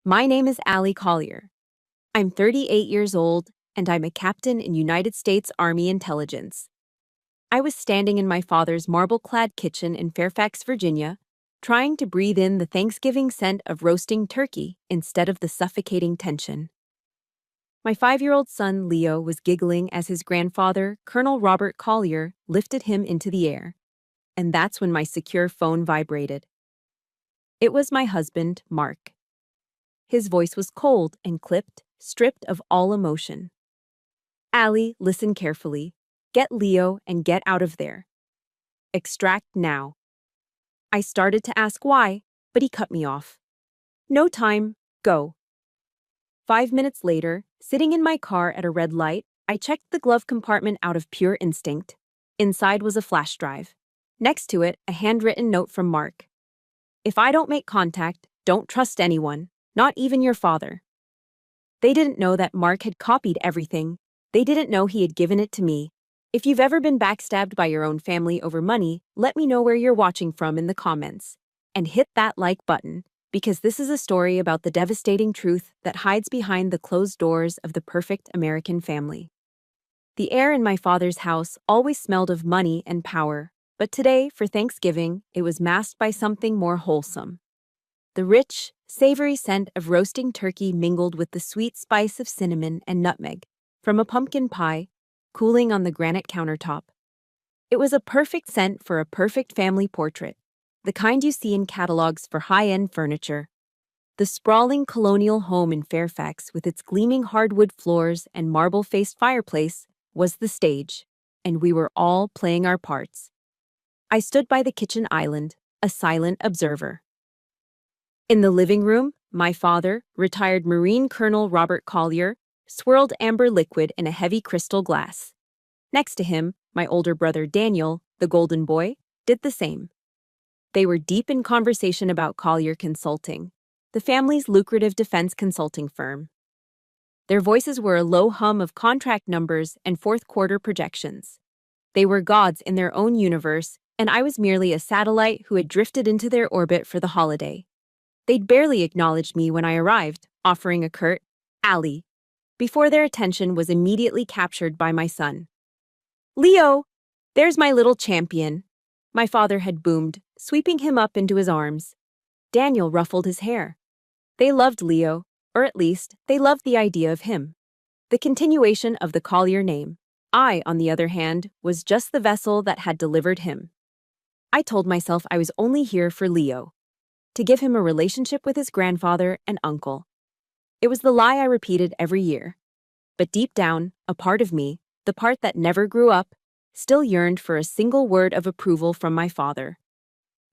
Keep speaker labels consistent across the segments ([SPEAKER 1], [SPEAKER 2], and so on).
[SPEAKER 1] My name is Allie Collier. I'm 38 years old, and I'm a captain in United States Army Intelligence. I was standing in my father's marble-clad kitchen in Fairfax, Virginia, trying to breathe in the Thanksgiving scent of roasting turkey instead of the suffocating tension. My 5-year-old son, Leo, was giggling as his grandfather, Colonel Robert Collier, lifted him into the air. And that's when my secure phone vibrated. It was my husband, Mark. His voice was cold and clipped, stripped of all emotion. Allie, listen carefully. Get Leo and get out of there. Extract now. I started to ask why, but he cut me off. No time, go. 5 minutes later, sitting in my car at a red light, I checked the glove compartment out of pure instinct. Inside was a flash drive. Next to it, a handwritten note from Mark. If I don't make contact, don't trust anyone, not even your father. They didn't know that Mark had copied everything. They didn't know he had given it to me. If you've ever been backstabbed by your own family over money, let me know where you're watching from in the comments. And hit that like button, because this is a story about the devastating truth that hides behind the closed doors of the perfect American family. The air in my father's house always smelled of money and power, but today, for Thanksgiving, it was masked by something more wholesome. The rich, savory scent of roasting turkey mingled with the sweet spice of cinnamon and nutmeg from a pumpkin pie, cooling on the granite countertop. It was a perfect scent for a perfect family portrait, the kind you see in catalogs for high-end furniture. The sprawling colonial home in Fairfax with its gleaming hardwood floors and marble-faced fireplace was the stage, and we were all playing our parts. I stood by the kitchen island, a silent observer. In the living room, my father, retired Marine Colonel Robert Collier, swirled amber liquid in a heavy crystal glass. Next to him, my older brother Daniel, the golden boy, did the same. They were deep in conversation about Collier Consulting, the family's lucrative defense consulting firm. Their voices were a low hum of contract numbers and fourth-quarter projections. They were gods in their own universe, and I was merely a satellite who had drifted into their orbit for the holiday. They'd barely acknowledged me when I arrived, offering a curt, "Allie," before their attention was immediately captured by my son. "Leo, there's my little champion," my father had boomed, sweeping him up into his arms. Daniel ruffled his hair. They loved Leo, or at least, they loved the idea of him. The continuation of the Collier name. I, on the other hand, was just the vessel that had delivered him. I told myself I was only here for Leo, to give him a relationship with his grandfather and uncle. It was the lie I repeated every year. But deep down, a part of me, the part that never grew up, still yearned for a single word of approval from my father.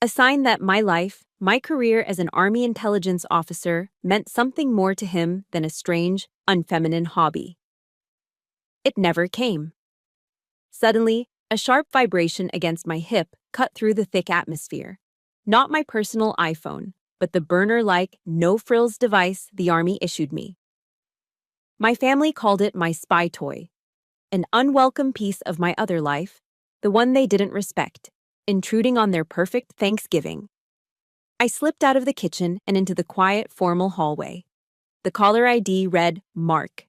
[SPEAKER 1] A sign that my life, my career as an Army intelligence officer, meant something more to him than a strange, unfeminine hobby. It never came. Suddenly, a sharp vibration against my hip cut through the thick atmosphere. Not my personal iPhone, but the burner-like, no-frills device the Army issued me. My family called it my spy toy, an unwelcome piece of my other life, the one they didn't respect, intruding on their perfect Thanksgiving. I slipped out of the kitchen and into the quiet, formal hallway. The caller ID read Mark.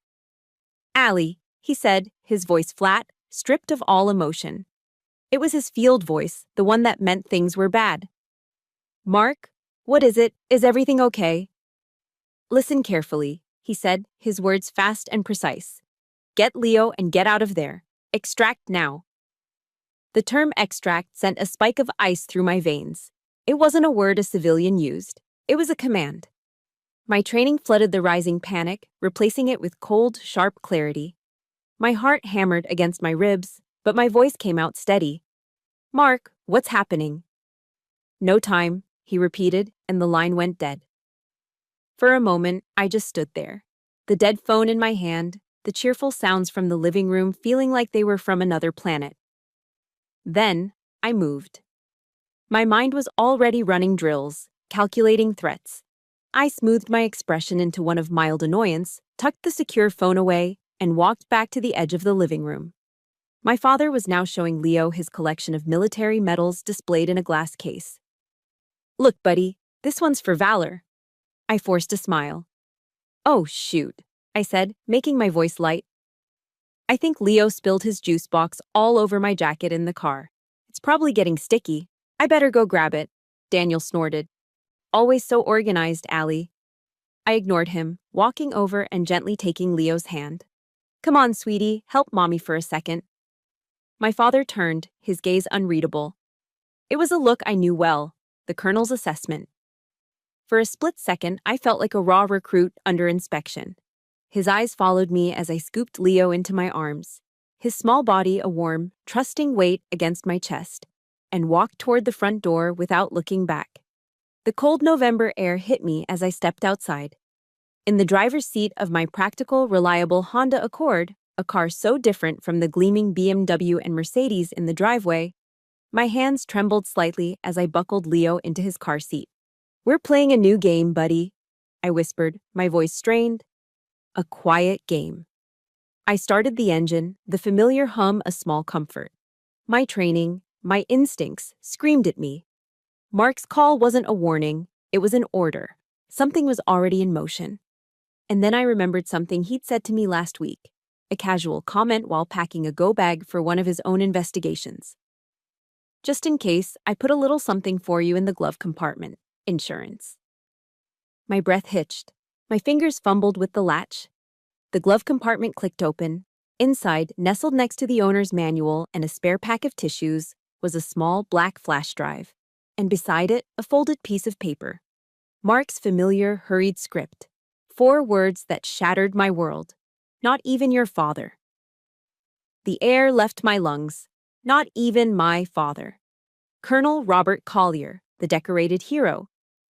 [SPEAKER 1] "Allie," he said, his voice flat, stripped of all emotion. It was his field voice, the one that meant things were bad. "Mark, what is it? Is everything okay?" "Listen carefully," he said, his words fast and precise. "Get Leo and get out of there. Extract now." The term extract sent a spike of ice through my veins. It wasn't a word a civilian used. It was a command. My training flooded the rising panic, replacing it with cold, sharp clarity. My heart hammered against my ribs, but my voice came out steady. "Mark, what's happening?" "No time," he repeated, and the line went dead. For a moment, I just stood there. The dead phone in my hand, the cheerful sounds from the living room feeling like they were from another planet. Then, I moved. My mind was already running drills, calculating threats. I smoothed my expression into one of mild annoyance, tucked the secure phone away, and walked back to the edge of the living room. My father was now showing Leo his collection of military medals displayed in a glass case. "Look, buddy, this one's for valor." I forced a smile. Oh, shoot, I said, making my voice light. I think Leo spilled his juice box all over my jacket in the car. It's probably getting sticky. I better go grab it, Daniel snorted. Always so organized, Allie. I ignored him, walking over and gently taking Leo's hand. Come on, sweetie, help mommy for a second. My father turned, his gaze unreadable. It was a look I knew well, the colonel's assessment. For a split second, I felt like a raw recruit under inspection. His eyes followed me as I scooped Leo into my arms, his small body a warm, trusting weight against my chest, and walked toward the front door without looking back. The cold November air hit me as I stepped outside. In the driver's seat of my practical, reliable Honda Accord, a car so different from the gleaming BMW and Mercedes in the driveway, my hands trembled slightly as I buckled Leo into his car seat. We're playing a new game, buddy, I whispered, my voice strained. A quiet game. I started the engine, the familiar hum a small comfort. My training, my instincts, screamed at me. Mark's call wasn't a warning, it was an order. Something was already in motion. And then I remembered something he'd said to me last week, a casual comment while packing a go bag for one of his own investigations. Just in case, I put a little something for you in the glove compartment. Insurance. My breath hitched. My fingers fumbled with the latch. The glove compartment clicked open. Inside, nestled next to the owner's manual and a spare pack of tissues, was a small black flash drive. And beside it, a folded piece of paper. Mark's familiar, hurried script. 4 words that shattered my world. Not even your father. The air left my lungs. Not even my father. Colonel Robert Collier, the decorated hero.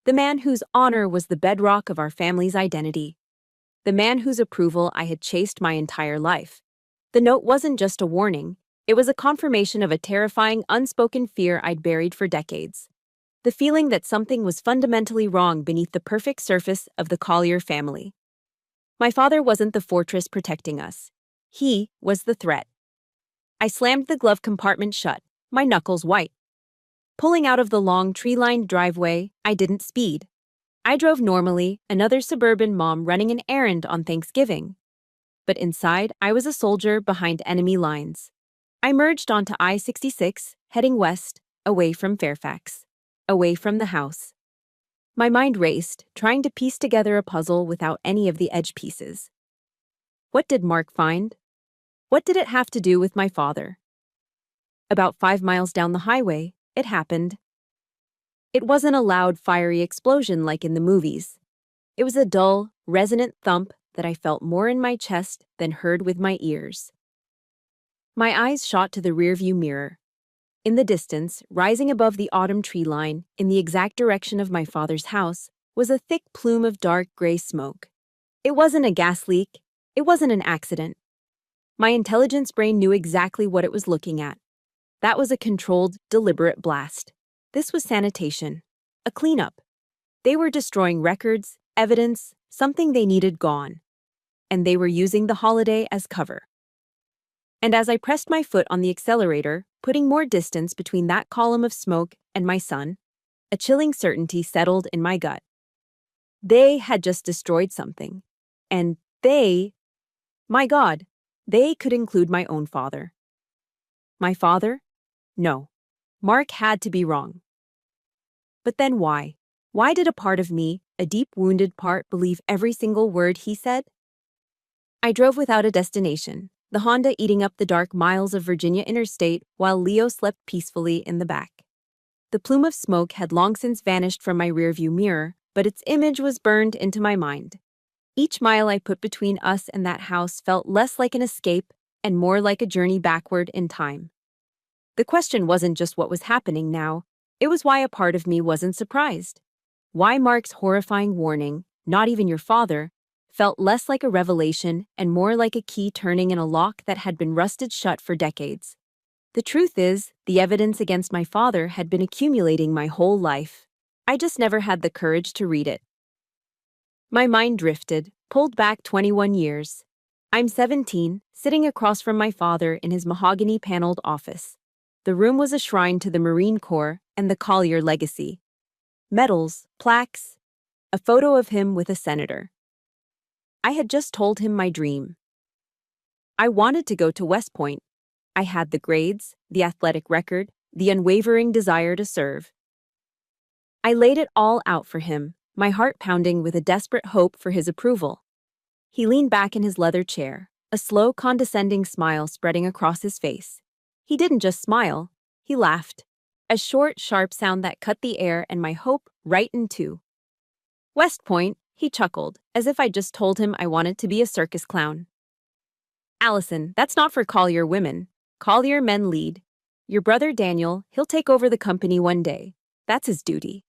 [SPEAKER 1] The man whose honor was the bedrock of our family's identity. The man whose approval I had chased my entire life. The note wasn't just a warning. It was a confirmation of a terrifying, unspoken fear I'd buried for decades. The feeling that something was fundamentally wrong beneath the perfect surface of the Collier family. My father wasn't the fortress protecting us. He was the threat. I slammed the glove compartment shut, my knuckles white. Pulling out of the long tree-lined driveway, I didn't speed. I drove normally, another suburban mom running an errand on Thanksgiving. But inside, I was a soldier behind enemy lines. I merged onto I-66, heading west, away from Fairfax. Away from the house. My mind raced, trying to piece together a puzzle without any of the edge pieces. What did Mark find? What did it have to do with my father? About 5 miles down the highway, it happened. It wasn't a loud, fiery explosion like in the movies. It was a dull, resonant thump that I felt more in my chest than heard with my ears. My eyes shot to the rearview mirror. In the distance, rising above the autumn tree line, in the exact direction of my father's house, was a thick plume of dark gray smoke. It wasn't a gas leak. It wasn't an accident. My intelligence brain knew exactly what it was looking at. That was a controlled, deliberate blast. This was sanitation. A cleanup. They were destroying records, evidence, something they needed gone. And they were using the holiday as cover. And as I pressed my foot on the accelerator, putting more distance between that column of smoke and my son, a chilling certainty settled in my gut. They had just destroyed something. And my God, they could include my own father. My father? No. Mark had to be wrong. But then why? Why did a part of me, a deep wounded part, believe every single word he said? I drove without a destination, the Honda eating up the dark miles of Virginia interstate while Leo slept peacefully in the back. The plume of smoke had long since vanished from my rearview mirror, but its image was burned into my mind. Each mile I put between us and that house felt less like an escape and more like a journey backward in time. The question wasn't just what was happening now, it was why a part of me wasn't surprised. Why Mark's horrifying warning, not even your father, felt less like a revelation and more like a key turning in a lock that had been rusted shut for decades. The truth is, the evidence against my father had been accumulating my whole life. I just never had the courage to read it. My mind drifted, pulled back 21 years. I'm 17, sitting across from my father in his mahogany-paneled office. The room was a shrine to the Marine Corps and the Collier legacy. Medals, plaques, a photo of him with a senator. I had just told him my dream. I wanted to go to West Point. I had the grades, the athletic record, the unwavering desire to serve. I laid it all out for him, my heart pounding with a desperate hope for his approval. He leaned back in his leather chair, a slow, condescending smile spreading across his face. He didn't just smile, he laughed. A short, sharp sound that cut the air and my hope right in two. West Point, he chuckled, as if I'd just told him I wanted to be a circus clown. Allison, that's not for Collier women. Collier men lead. Your brother Daniel, he'll take over the company one day. That's his duty.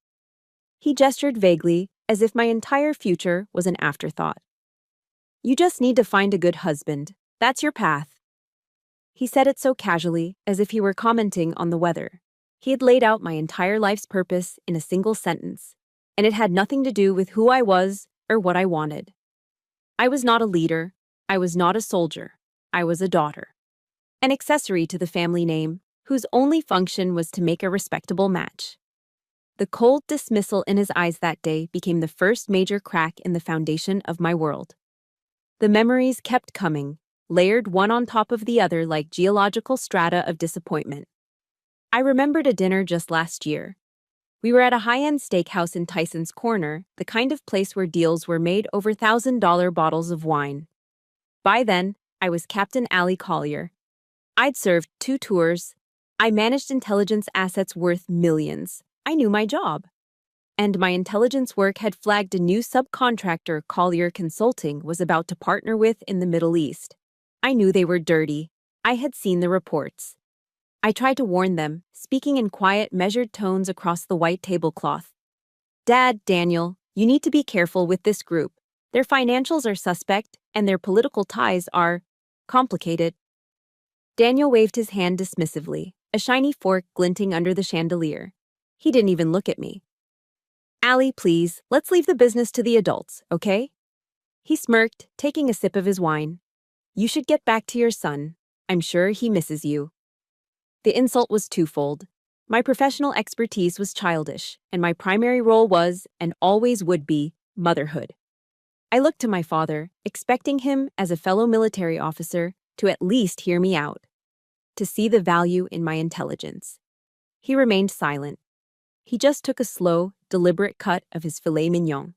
[SPEAKER 1] He gestured vaguely, as if my entire future was an afterthought. You just need to find a good husband. That's your path. He said it so casually, as if he were commenting on the weather. He had laid out my entire life's purpose in a single sentence, and it had nothing to do with who I was or what I wanted. I was not a leader. I was not a soldier. I was a daughter. An accessory to the family name, whose only function was to make a respectable match. The cold dismissal in his eyes that day became the first major crack in the foundation of my world. The memories kept coming, layered one on top of the other like geological strata of disappointment. I remembered a dinner just last year. We were at a high-end steakhouse in Tyson's Corner, the kind of place where deals were made over $1,000 bottles of wine. By then, I was Captain Allie Collier. I'd served 2 tours. I managed intelligence assets worth millions. I knew my job. And my intelligence work had flagged a new subcontractor Collier Consulting was about to partner with in the Middle East. I knew they were dirty. I had seen the reports. I tried to warn them, speaking in quiet, measured tones across the white tablecloth. Dad, Daniel, you need to be careful with this group. Their financials are suspect, and their political ties are complicated. Daniel waved his hand dismissively, a shiny fork glinting under the chandelier. He didn't even look at me. Allie, please, let's leave the business to the adults, okay? He smirked, taking a sip of his wine. You should get back to your son. I'm sure he misses you. The insult was twofold. My professional expertise was childish, and my primary role was, and always would be, motherhood. I looked to my father, expecting him, as a fellow military officer, to at least hear me out, to see the value in my intelligence. He remained silent. He just took a slow, deliberate cut of his filet mignon.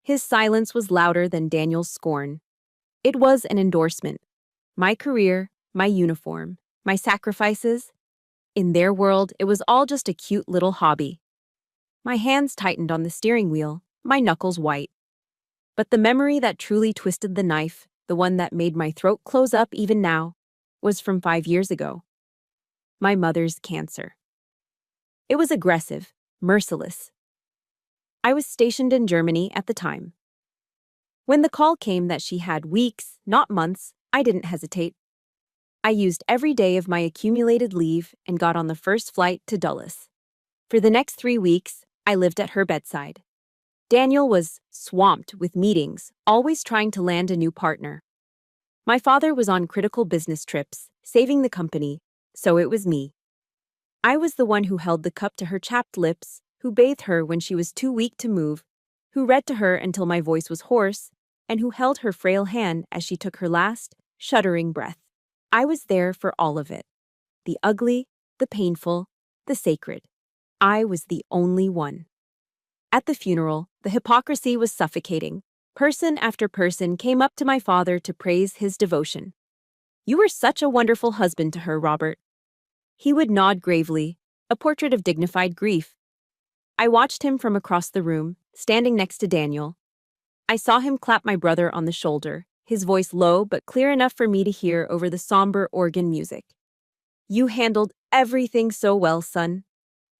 [SPEAKER 1] His silence was louder than Daniel's scorn. It was an endorsement. My career, my uniform, my sacrifices. In their world, it was all just a cute little hobby. My hands tightened on the steering wheel, my knuckles white. But the memory that truly twisted the knife, the one that made my throat close up even now, was from 5 years ago. My mother's cancer. It was aggressive, merciless. I was stationed in Germany at the time. When the call came that she had weeks, not months, I didn't hesitate. I used every day of my accumulated leave and got on the first flight to Dulles. For the next 3 weeks, I lived at her bedside. Daniel was swamped with meetings, always trying to land a new partner. My father was on critical business trips, saving the company, so it was me. I was the one who held the cup to her chapped lips, who bathed her when she was too weak to move, who read to her until my voice was hoarse, and who held her frail hand as she took her last, shuddering breath. I was there for all of it. The ugly, the painful, the sacred. I was the only one. At the funeral, the hypocrisy was suffocating. Person after person came up to my father to praise his devotion. You were such a wonderful husband to her, Robert. He would nod gravely, a portrait of dignified grief. I watched him from across the room, standing next to Daniel. I saw him clap my brother on the shoulder, his voice low but clear enough for me to hear over the somber organ music. You handled everything so well, son.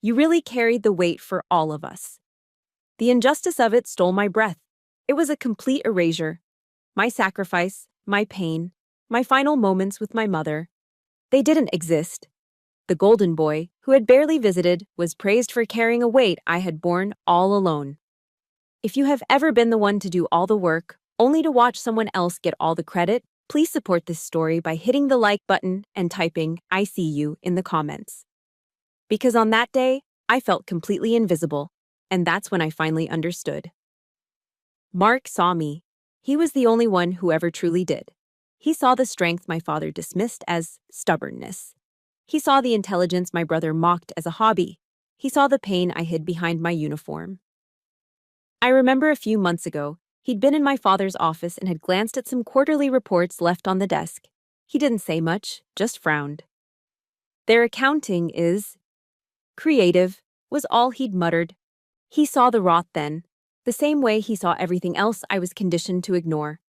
[SPEAKER 1] You really carried the weight for all of us. The injustice of it stole my breath. It was a complete erasure. My sacrifice, my pain, my final moments with my mother. They didn't exist. The golden boy, who had barely visited, was praised for carrying a weight I had borne all alone. If you have ever been the one to do all the work, only to watch someone else get all the credit, please support this story by hitting the like button and typing "I see you" in the comments. Because on that day, I felt completely invisible, and that's when I finally understood. Mark saw me. He was the only one who ever truly did. He saw the strength my father dismissed as stubbornness. He saw the intelligence my brother mocked as a hobby. He saw the pain I hid behind my uniform. I remember a few months ago, he'd been in my father's office and had glanced at some quarterly reports left on the desk. He didn't say much, just frowned. "Their accounting is creative," was all he'd muttered. He saw the rot then, the same way he saw everything else I was conditioned to ignore.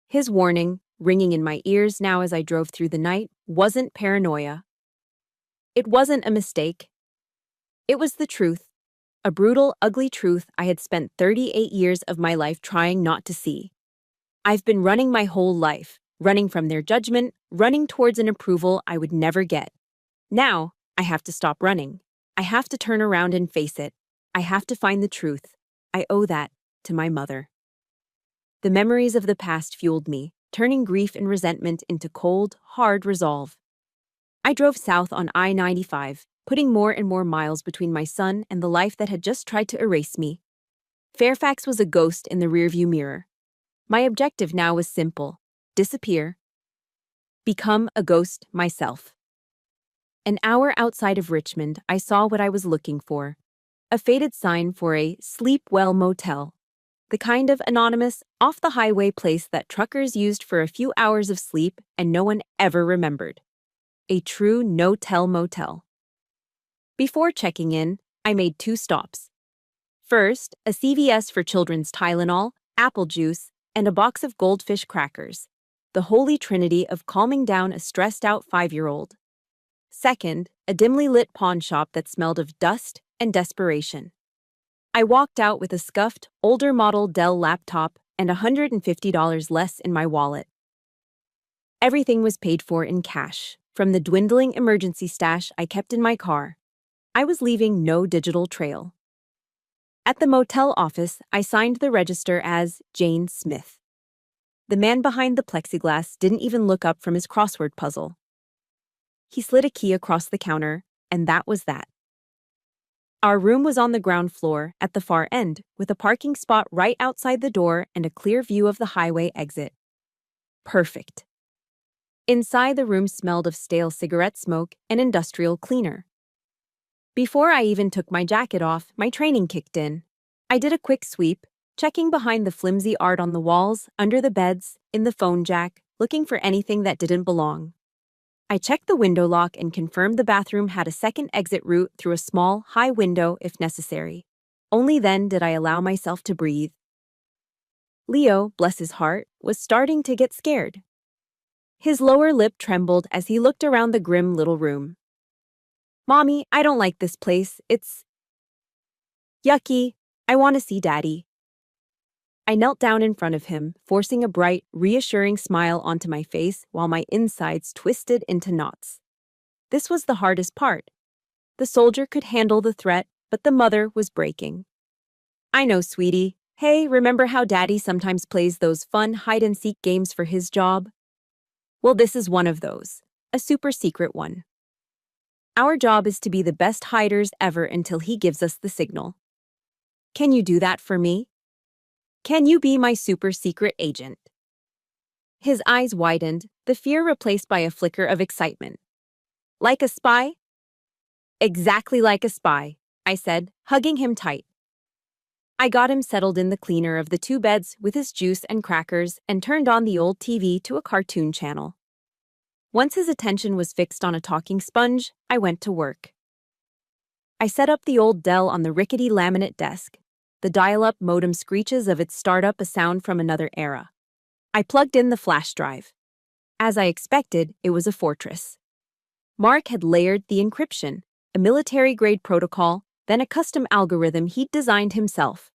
[SPEAKER 1] His warning, ringing in my ears now as I drove through the night, wasn't paranoia. It wasn't a mistake. It was the truth, a brutal, ugly truth I had spent 38 years of my life trying not to see. I've been running my whole life, running from their judgment, running towards an approval I would never get. Now, I have to stop running. I have to turn around and face it. I have to find the truth. I owe that to my mother. The memories of the past fueled me, turning grief and resentment into cold, hard resolve. I drove south on I-95, putting more and more miles between my son and the life that had just tried to erase me. Fairfax was a ghost in the rearview mirror. My objective now was simple: disappear. Become a ghost myself. An hour outside of Richmond, I saw what I was looking for. A faded sign for a Sleep Well motel. The kind of anonymous, off-the-highway place that truckers used for a few hours of sleep and no one ever remembered. A true no-tell motel. Before checking in, I made 2 stops. First, a CVS for children's Tylenol, apple juice, and a box of goldfish crackers. The holy trinity of calming down a stressed-out 5-year-old. Second, a dimly lit pawn shop that smelled of dust and desperation. I walked out with a scuffed, older model Dell laptop and $150 less in my wallet. Everything was paid for in cash, from the dwindling emergency stash I kept in my car. I was leaving no digital trail. At the motel office, I signed the register as Jane Smith. The man behind the plexiglass didn't even look up from his crossword puzzle. He slid a key across the counter, and that was that. Our room was on the ground floor, at the far end, with a parking spot right outside the door and a clear view of the highway exit. Perfect. Inside, the room smelled of stale cigarette smoke and industrial cleaner. Before I even took my jacket off, my training kicked in. I did a quick sweep, checking behind the flimsy art on the walls, under the beds, in the phone jack, looking for anything that didn't belong. I checked the window lock and confirmed the bathroom had a second exit route through a small, high window if necessary. Only then did I allow myself to breathe. Leo, bless his heart, was starting to get scared. His lower lip trembled as he looked around the grim little room. "Mommy, I don't like this place. It's yucky. I want to see Daddy." I knelt down in front of him, forcing a bright, reassuring smile onto my face while my insides twisted into knots. This was the hardest part. The soldier could handle the threat, but the mother was breaking. "I know, sweetie. Hey, remember how Daddy sometimes plays those fun hide-and-seek games for his job? Well, this is one of those. A super secret one. Our job is to be the best hiders ever until he gives us the signal. Can you do that for me? Can you be my super secret agent?" His eyes widened, the fear replaced by a flicker of excitement. "Like a spy?" "Exactly like a spy," I said, hugging him tight. I got him settled in the cleaner of the 2 beds with his juice and crackers and turned on the old TV to a cartoon channel. Once his attention was fixed on a talking sponge, I went to work. I set up the old Dell on the rickety laminate desk. The dial-up modem screeches of its startup a sound from another era. I plugged in the flash drive. As I expected, it was a fortress. Mark had layered the encryption, a military-grade protocol, then a custom algorithm he'd designed himself.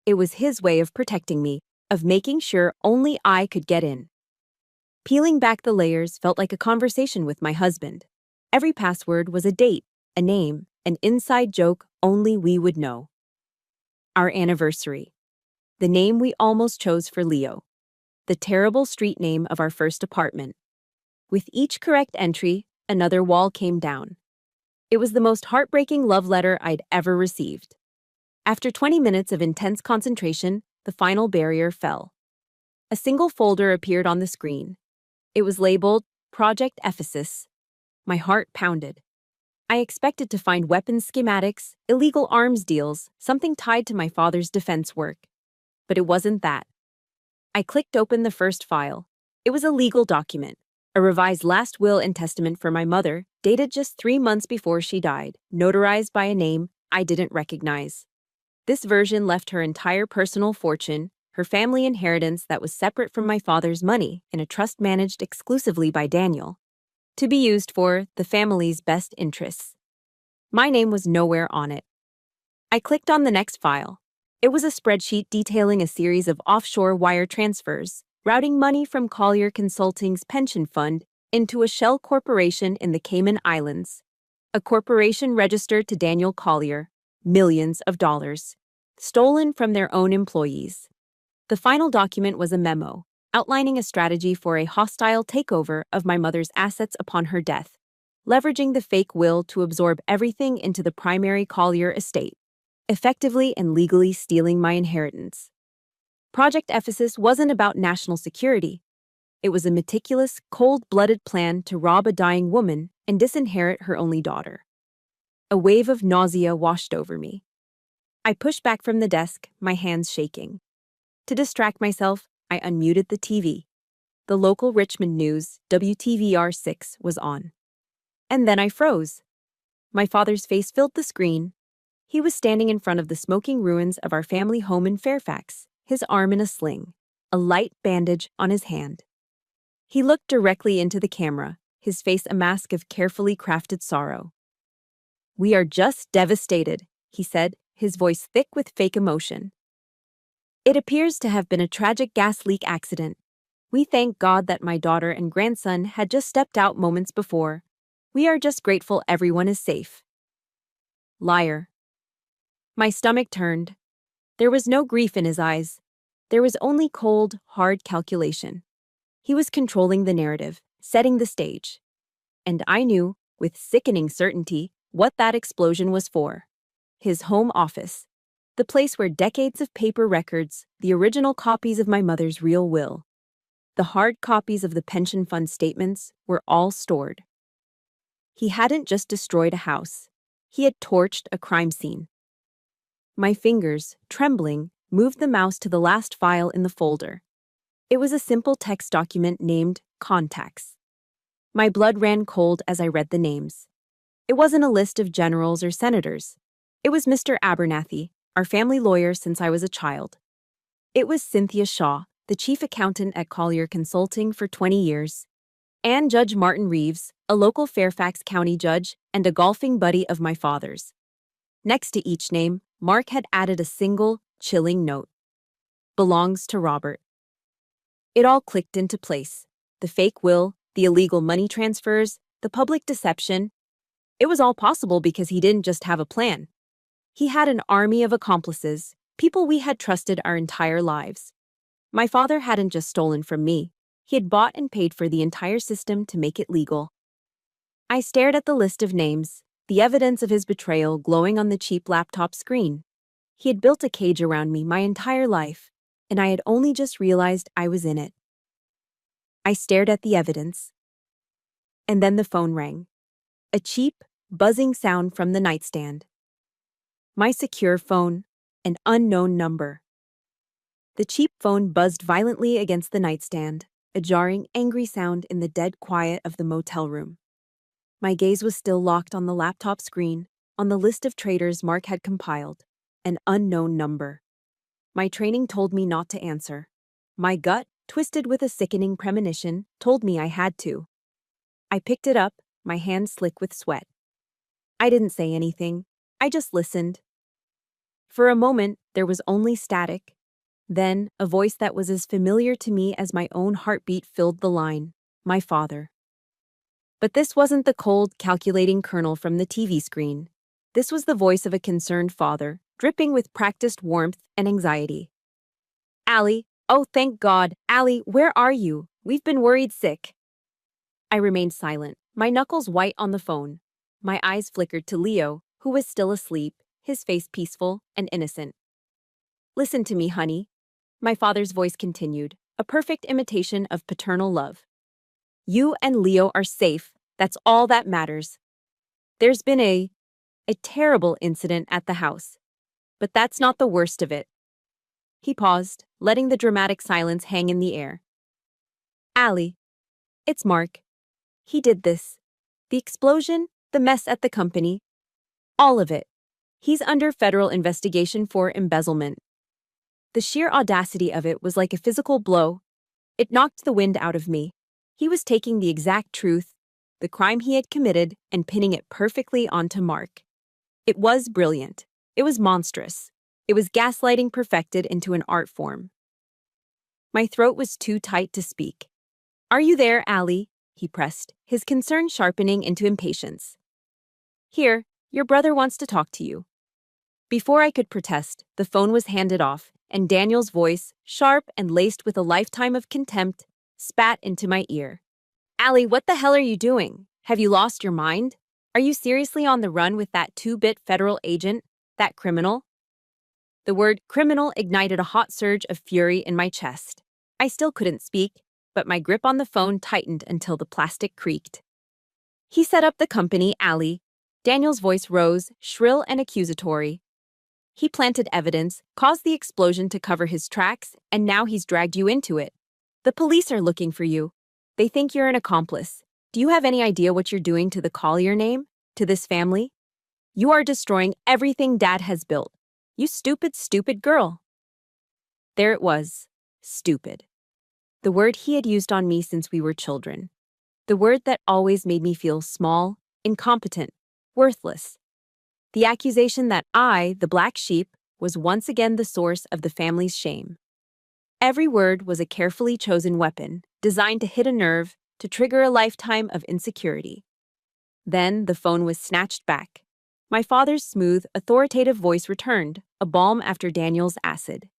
[SPEAKER 1] It was his way of protecting me, of making sure only I could get in. Peeling back the layers felt like a conversation with my husband. Every password was a date, a name, an inside joke only we would know. Our anniversary. The name we almost chose for Leo. The terrible street name of our first apartment. With each correct entry, another wall came down. It was the most heartbreaking love letter I'd ever received. After 20 minutes of intense concentration, the final barrier fell. A single folder appeared on the screen. It was labeled Project Ephesus. My heart pounded. I expected to find weapons schematics, illegal arms deals, something tied to my father's defense work. But it wasn't that. I clicked open the first file. It was a legal document, a revised last will and testament for my mother, dated just 3 months before she died, notarized by a name I didn't recognize. This version left her entire personal fortune, her family inheritance that was separate from my father's money, in a trust managed exclusively by Daniel, to be used for the family's best interests. My name was nowhere on it. I clicked on the next file. It was a spreadsheet detailing a series of offshore wire transfers, routing money from Collier Consulting's pension fund into a shell corporation in the Cayman Islands. A corporation registered to Daniel Collier, millions of dollars, stolen from their own employees. The final document was a memo, outlining a strategy for a hostile takeover of my mother's assets upon her death, leveraging the fake will to absorb everything into the primary Collier estate, effectively and legally stealing my inheritance. Project Ephesus wasn't about national security. It was a meticulous, cold-blooded plan to rob a dying woman and disinherit her only daughter. A wave of nausea washed over me. I pushed back from the desk, my hands shaking. To distract myself, I unmuted the TV. The local Richmond news, WTVR6, was on. And then I froze. My father's face filled the screen. He was standing in front of the smoking ruins of our family home in Fairfax, his arm in a sling, a light bandage on his hand. He looked directly into the camera, his face a mask of carefully crafted sorrow. "We are just devastated," he said, his voice thick with fake emotion. "It appears to have been a tragic gas leak accident. We thank God that my daughter and grandson had just stepped out moments before. We are just grateful everyone is safe." Liar. My stomach turned. There was no grief in his eyes. There was only cold, hard calculation. He was controlling the narrative, setting the stage. And I knew, with sickening certainty, what that explosion was for. His home office. The place where decades of paper records, the original copies of my mother's real will, the hard copies of the pension fund statements, were all stored. He hadn't just destroyed a house. He had torched a crime scene. My fingers, trembling, moved the mouse to the last file in the folder. It was a simple text document named Contacts. My blood ran cold as I read the names. It wasn't a list of generals or senators. It was Mr. Abernathy, our family lawyer since I was a child. It was Cynthia Shaw, the chief accountant at Collier Consulting for 20 years, and Judge Martin Reeves, a local Fairfax County judge and a golfing buddy of my father's. Next to each name, Mark had added a single, chilling note. Belongs to Robert. It all clicked into place. The fake will, the illegal money transfers, the public deception. It was all possible because he didn't just have a plan. He had an army of accomplices, people we had trusted our entire lives. My father hadn't just stolen from me. He had bought and paid for the entire system to make it legal. I stared at the list of names, the evidence of his betrayal glowing on the cheap laptop screen. He had built a cage around me my entire life, and I had only just realized I was in it. I stared at the evidence. And then the phone rang. A cheap, buzzing sound from the nightstand. My secure phone, an unknown number. The cheap phone buzzed violently against the nightstand, a jarring, angry sound in the dead quiet of the motel room. My gaze was still locked on the laptop screen, on the list of traders Mark had compiled, an unknown number. My training told me not to answer. My gut, twisted with a sickening premonition, told me I had to. I picked it up, my hand slick with sweat. I didn't say anything. I just listened. For a moment, there was only static. Then, a voice that was as familiar to me as my own heartbeat filled the line. My father. But this wasn't the cold, calculating colonel from the TV screen. This was the voice of a concerned father, dripping with practiced warmth and anxiety. "Allie, oh thank God, Allie, where are you? We've been worried sick." I remained silent, my knuckles white on the phone. My eyes flickered to Leo, who was still asleep, his face peaceful and innocent. "Listen to me, honey." My father's voice continued, a perfect imitation of paternal love. You and Leo are safe. That's all that matters. There's been a terrible incident at the house. But that's not the worst of it. He paused, letting the dramatic silence hang in the air. Allie, it's Mark. He did this. The explosion, the mess at the company, all of it. He's under federal investigation for embezzlement. The sheer audacity of it was like a physical blow. It knocked the wind out of me. He was taking the exact truth, the crime he had committed, and pinning it perfectly onto Mark. It was brilliant. It was monstrous. It was gaslighting perfected into an art form. My throat was too tight to speak. Are you there, Allie? He pressed, his concern sharpening into impatience. Here, your brother wants to talk to you. Before I could protest, the phone was handed off, and Daniel's voice, sharp and laced with a lifetime of contempt, spat into my ear. Allie, what the hell are you doing? Have you lost your mind? Are you seriously on the run with that two-bit federal agent, that criminal? The word criminal ignited a hot surge of fury in my chest. I still couldn't speak, but my grip on the phone tightened until the plastic creaked. He set up the company, Allie. Daniel's voice rose, shrill and accusatory. He planted evidence, caused the explosion to cover his tracks, and now he's dragged you into it. The police are looking for you. They think you're an accomplice. Do you have any idea what you're doing to the Collier name? To this family? You are destroying everything Dad has built. You stupid, stupid girl. There it was. Stupid. The word he had used on me since we were children. The word that always made me feel small, incompetent, worthless. The accusation that I, the black sheep, was once again the source of the family's shame. Every word was a carefully chosen weapon, designed to hit a nerve, to trigger a lifetime of insecurity. Then the phone was snatched back. My father's smooth, authoritative voice returned, a balm after Daniel's acid.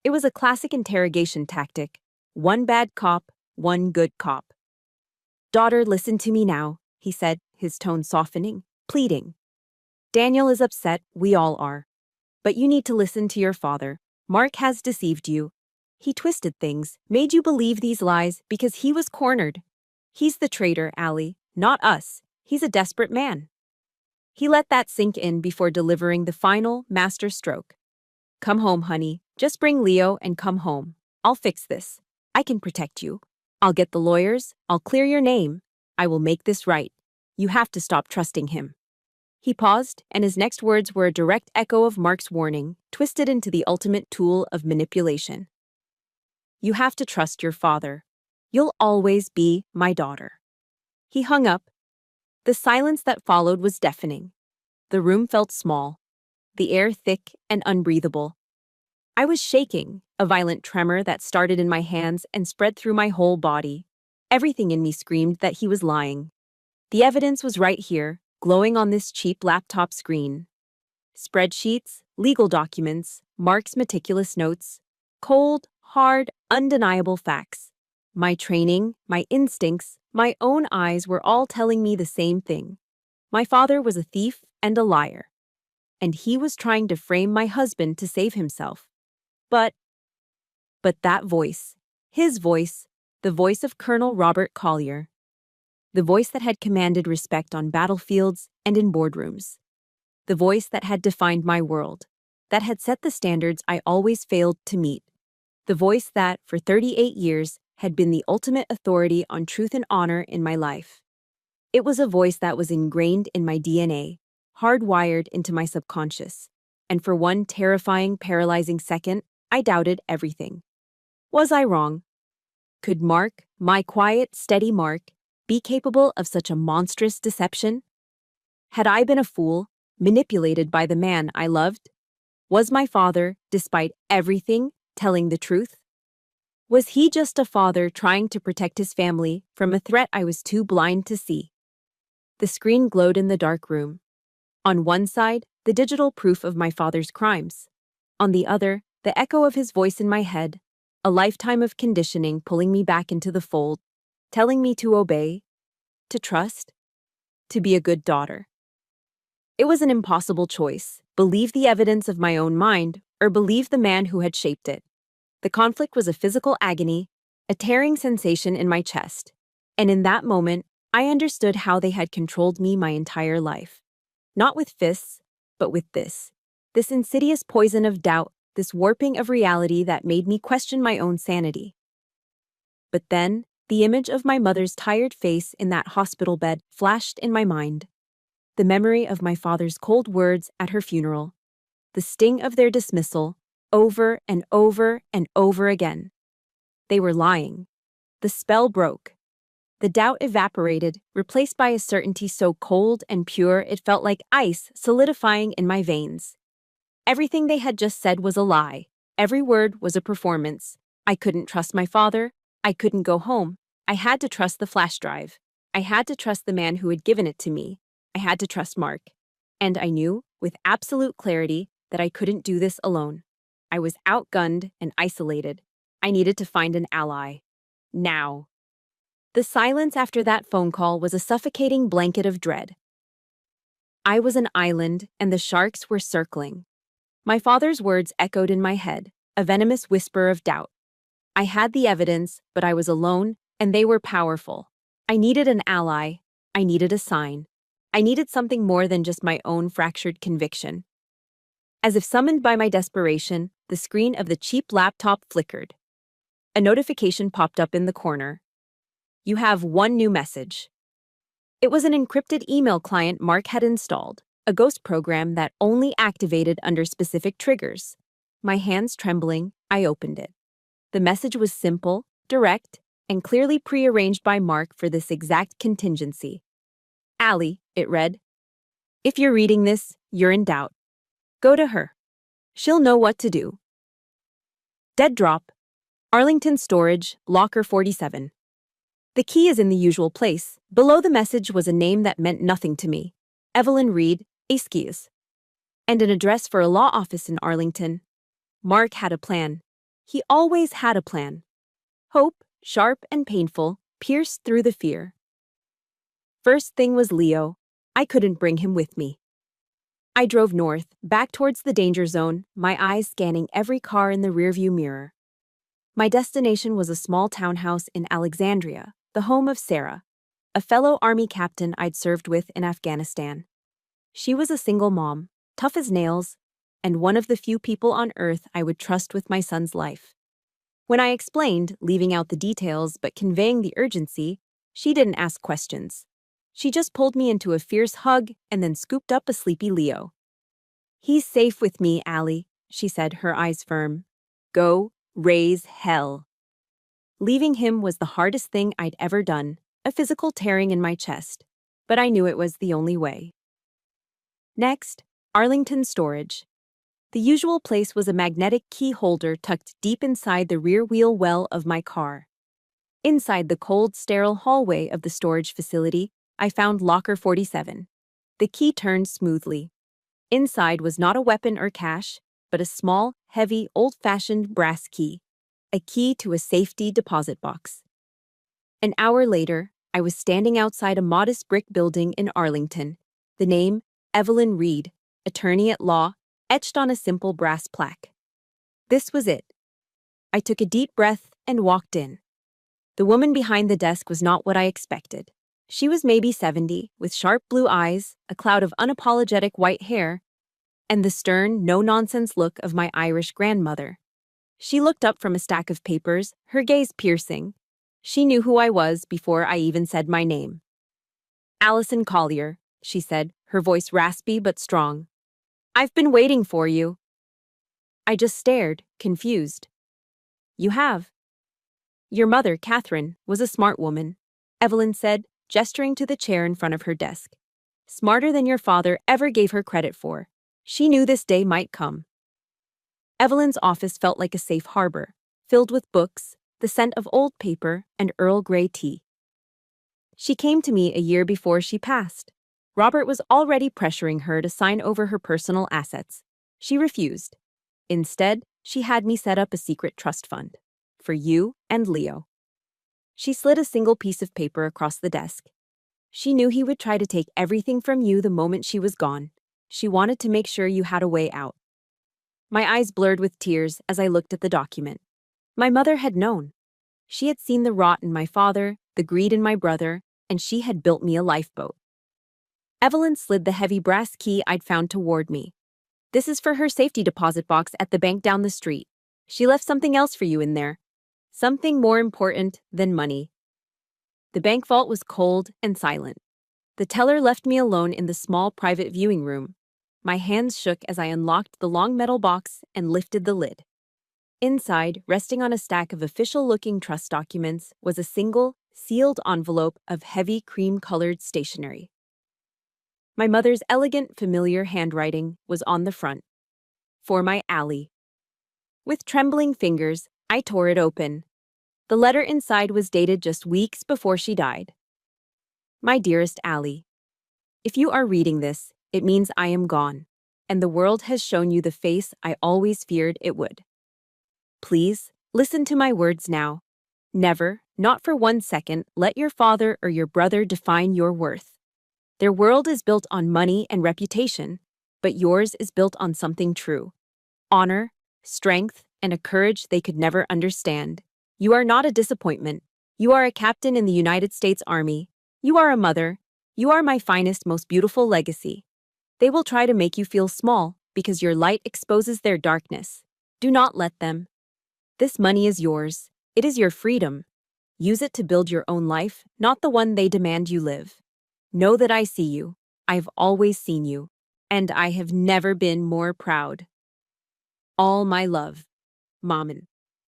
[SPEAKER 1] It was a classic interrogation tactic. One bad cop, one good cop. Daughter, listen to me now, he said, his tone softening, pleading. Daniel is upset, we all are. But you need to listen to your father. Mark has deceived you. He twisted things, made you believe these lies because he was cornered. He's the traitor, Allie, not us. He's a desperate man. He let that sink in before delivering the final, master stroke. Come home, honey. Just bring Leo and come home. I'll fix this. I can protect you. I'll get the lawyers. I'll clear your name. I will make this right. You have to stop trusting him. He paused, and his next words were a direct echo of Mark's warning, twisted into the ultimate tool of manipulation. You have to trust your father. You'll always be my daughter. He hung up. The silence that followed was deafening. The room felt small, the air thick and unbreathable. I was shaking, a violent tremor that started in my hands and spread through my whole body. Everything in me screamed that he was lying. The evidence was right here, glowing on this cheap laptop screen. Spreadsheets, legal documents, Mark's meticulous notes, cold, hard, undeniable facts. My training, my instincts, my own eyes were all telling me the same thing. My father was a thief and a liar. And he was trying to frame my husband to save himself. But that voice, his voice, the voice of Colonel Robert Collier, the voice that had commanded respect on battlefields and in boardrooms, the voice that had defined my world, that had set the standards I always failed to meet, the voice that, for 38 years, had been the ultimate authority on truth and honor in my life. It was a voice that was ingrained in my DNA, hardwired into my subconscious, and for one terrifying, paralyzing second, I doubted everything. Was I wrong? Could Mark, my quiet, steady Mark, be capable of such a monstrous deception? Had I been a fool, manipulated by the man I loved? Was my father, despite everything, telling the truth? Was he just a father trying to protect his family from a threat I was too blind to see? The screen glowed in the dark room. On one side, the digital proof of my father's crimes. On the other, the echo of his voice in my head, a lifetime of conditioning pulling me back into the fold, telling me to obey, to trust, to be a good daughter. It was an impossible choice, believe the evidence of my own mind or believe the man who had shaped it. The conflict was a physical agony, a tearing sensation in my chest. And in that moment, I understood how they had controlled me my entire life. Not with fists, but with this insidious poison of doubt, this warping of reality that made me question my own sanity. But then, the image of my mother's tired face in that hospital bed flashed in my mind. The memory of my father's cold words at her funeral. The sting of their dismissal, over and over and over again. They were lying. The spell broke. The doubt evaporated, replaced by a certainty so cold and pure it felt like ice solidifying in my veins. Everything they had just said was a lie. Every word was a performance. I couldn't trust my father. I couldn't go home. I had to trust the flash drive. I had to trust the man who had given it to me. I had to trust Mark. And I knew, with absolute clarity, that I couldn't do this alone. I was outgunned and isolated. I needed to find an ally. Now. The silence after that phone call was a suffocating blanket of dread. I was an island, and the sharks were circling. My father's words echoed in my head, a venomous whisper of doubt. I had the evidence, but I was alone, and they were powerful. I needed an ally. I needed a sign. I needed something more than just my own fractured conviction. As if summoned by my desperation, the screen of the cheap laptop flickered. A notification popped up in the corner. You have one new message. It was an encrypted email client Mark had installed, a ghost program that only activated under specific triggers. My hands trembling, I opened it. The message was simple, direct, and clearly prearranged by Mark for this exact contingency. Allie, it read. If you're reading this, you're in doubt. Go to her. She'll know what to do. Dead drop. Arlington Storage, Locker 47. The key is in the usual place. Below the message was a name that meant nothing to me. Evelyn Reed, Askies. And an address for a law office in Arlington. Mark had a plan. He always had a plan. Hope, sharp and painful, pierced through the fear. First thing was Leo. I couldn't bring him with me. I drove north, back towards the danger zone, my eyes scanning every car in the rearview mirror. My destination was a small townhouse in Alexandria, the home of Sarah, a fellow Army captain I'd served with in Afghanistan. She was a single mom, tough as nails, and one of the few people on earth I would trust with my son's life. When I explained, leaving out the details but conveying the urgency, she didn't ask questions. She just pulled me into a fierce hug and then scooped up a sleepy Leo. He's safe with me, Allie, she said, her eyes firm. Go, raise hell. Leaving him was the hardest thing I'd ever done, a physical tearing in my chest, but I knew it was the only way. Next, Arlington Storage. The usual place was a magnetic key holder tucked deep inside the rear wheel well of my car. Inside the cold, sterile hallway of the storage facility, I found Locker 47. The key turned smoothly. Inside was not a weapon or cash, but a small, heavy, old-fashioned brass key. A key to a safety deposit box. An hour later, I was standing outside a modest brick building in Arlington. The name, Evelyn Reed, attorney at law, etched on a simple brass plaque. This was it. I took a deep breath and walked in. The woman behind the desk was not what I expected. She was maybe 70, with sharp blue eyes, a cloud of unapologetic white hair, and the stern, no-nonsense look of my Irish grandmother. She looked up from a stack of papers, her gaze piercing. She knew who I was before I even said my name. Allison Collier, she said, her voice raspy but strong. I've been waiting for you. I just stared, confused. You have. Your mother, Catherine, was a smart woman, Evelyn said, gesturing to the chair in front of her desk. Smarter than your father ever gave her credit for. She knew this day might come. Evelyn's office felt like a safe harbor, filled with books, the scent of old paper, and Earl Grey tea. She came to me a year before she passed. Robert was already pressuring her to sign over her personal assets. She refused. Instead, she had me set up a secret trust fund. For you and Leo. She slid a single piece of paper across the desk. She knew he would try to take everything from you the moment she was gone. She wanted to make sure you had a way out. My eyes blurred with tears as I looked at the document. My mother had known. She had seen the rot in my father, the greed in my brother, and she had built me a lifeboat. Evelyn slid the heavy brass key I'd found toward me. This is for her safety deposit box at the bank down the street. She left something else for you in there. Something more important than money. The bank vault was cold and silent. The teller left me alone in the small private viewing room. My hands shook as I unlocked the long metal box and lifted the lid. Inside, resting on a stack of official-looking trust documents, was a single, sealed envelope of heavy cream-colored stationery. My mother's elegant, familiar handwriting was on the front. For my Allie. With trembling fingers, I tore it open. The letter inside was dated just weeks before she died. My dearest Allie, if you are reading this, it means I am gone, and the world has shown you the face I always feared it would. Please, listen to my words now. Never, not for 1 second, let your father or your brother define your worth. Their world is built on money and reputation, but yours is built on something true. Honor, strength, and a courage they could never understand. You are not a disappointment. You are a captain in the United States Army. You are a mother. You are my finest, most beautiful legacy. They will try to make you feel small because your light exposes their darkness. Do not let them. This money is yours. It is your freedom. Use it to build your own life, not the one they demand you live. Know that I see you. I've always seen you. And I have never been more proud. All my love. Maman.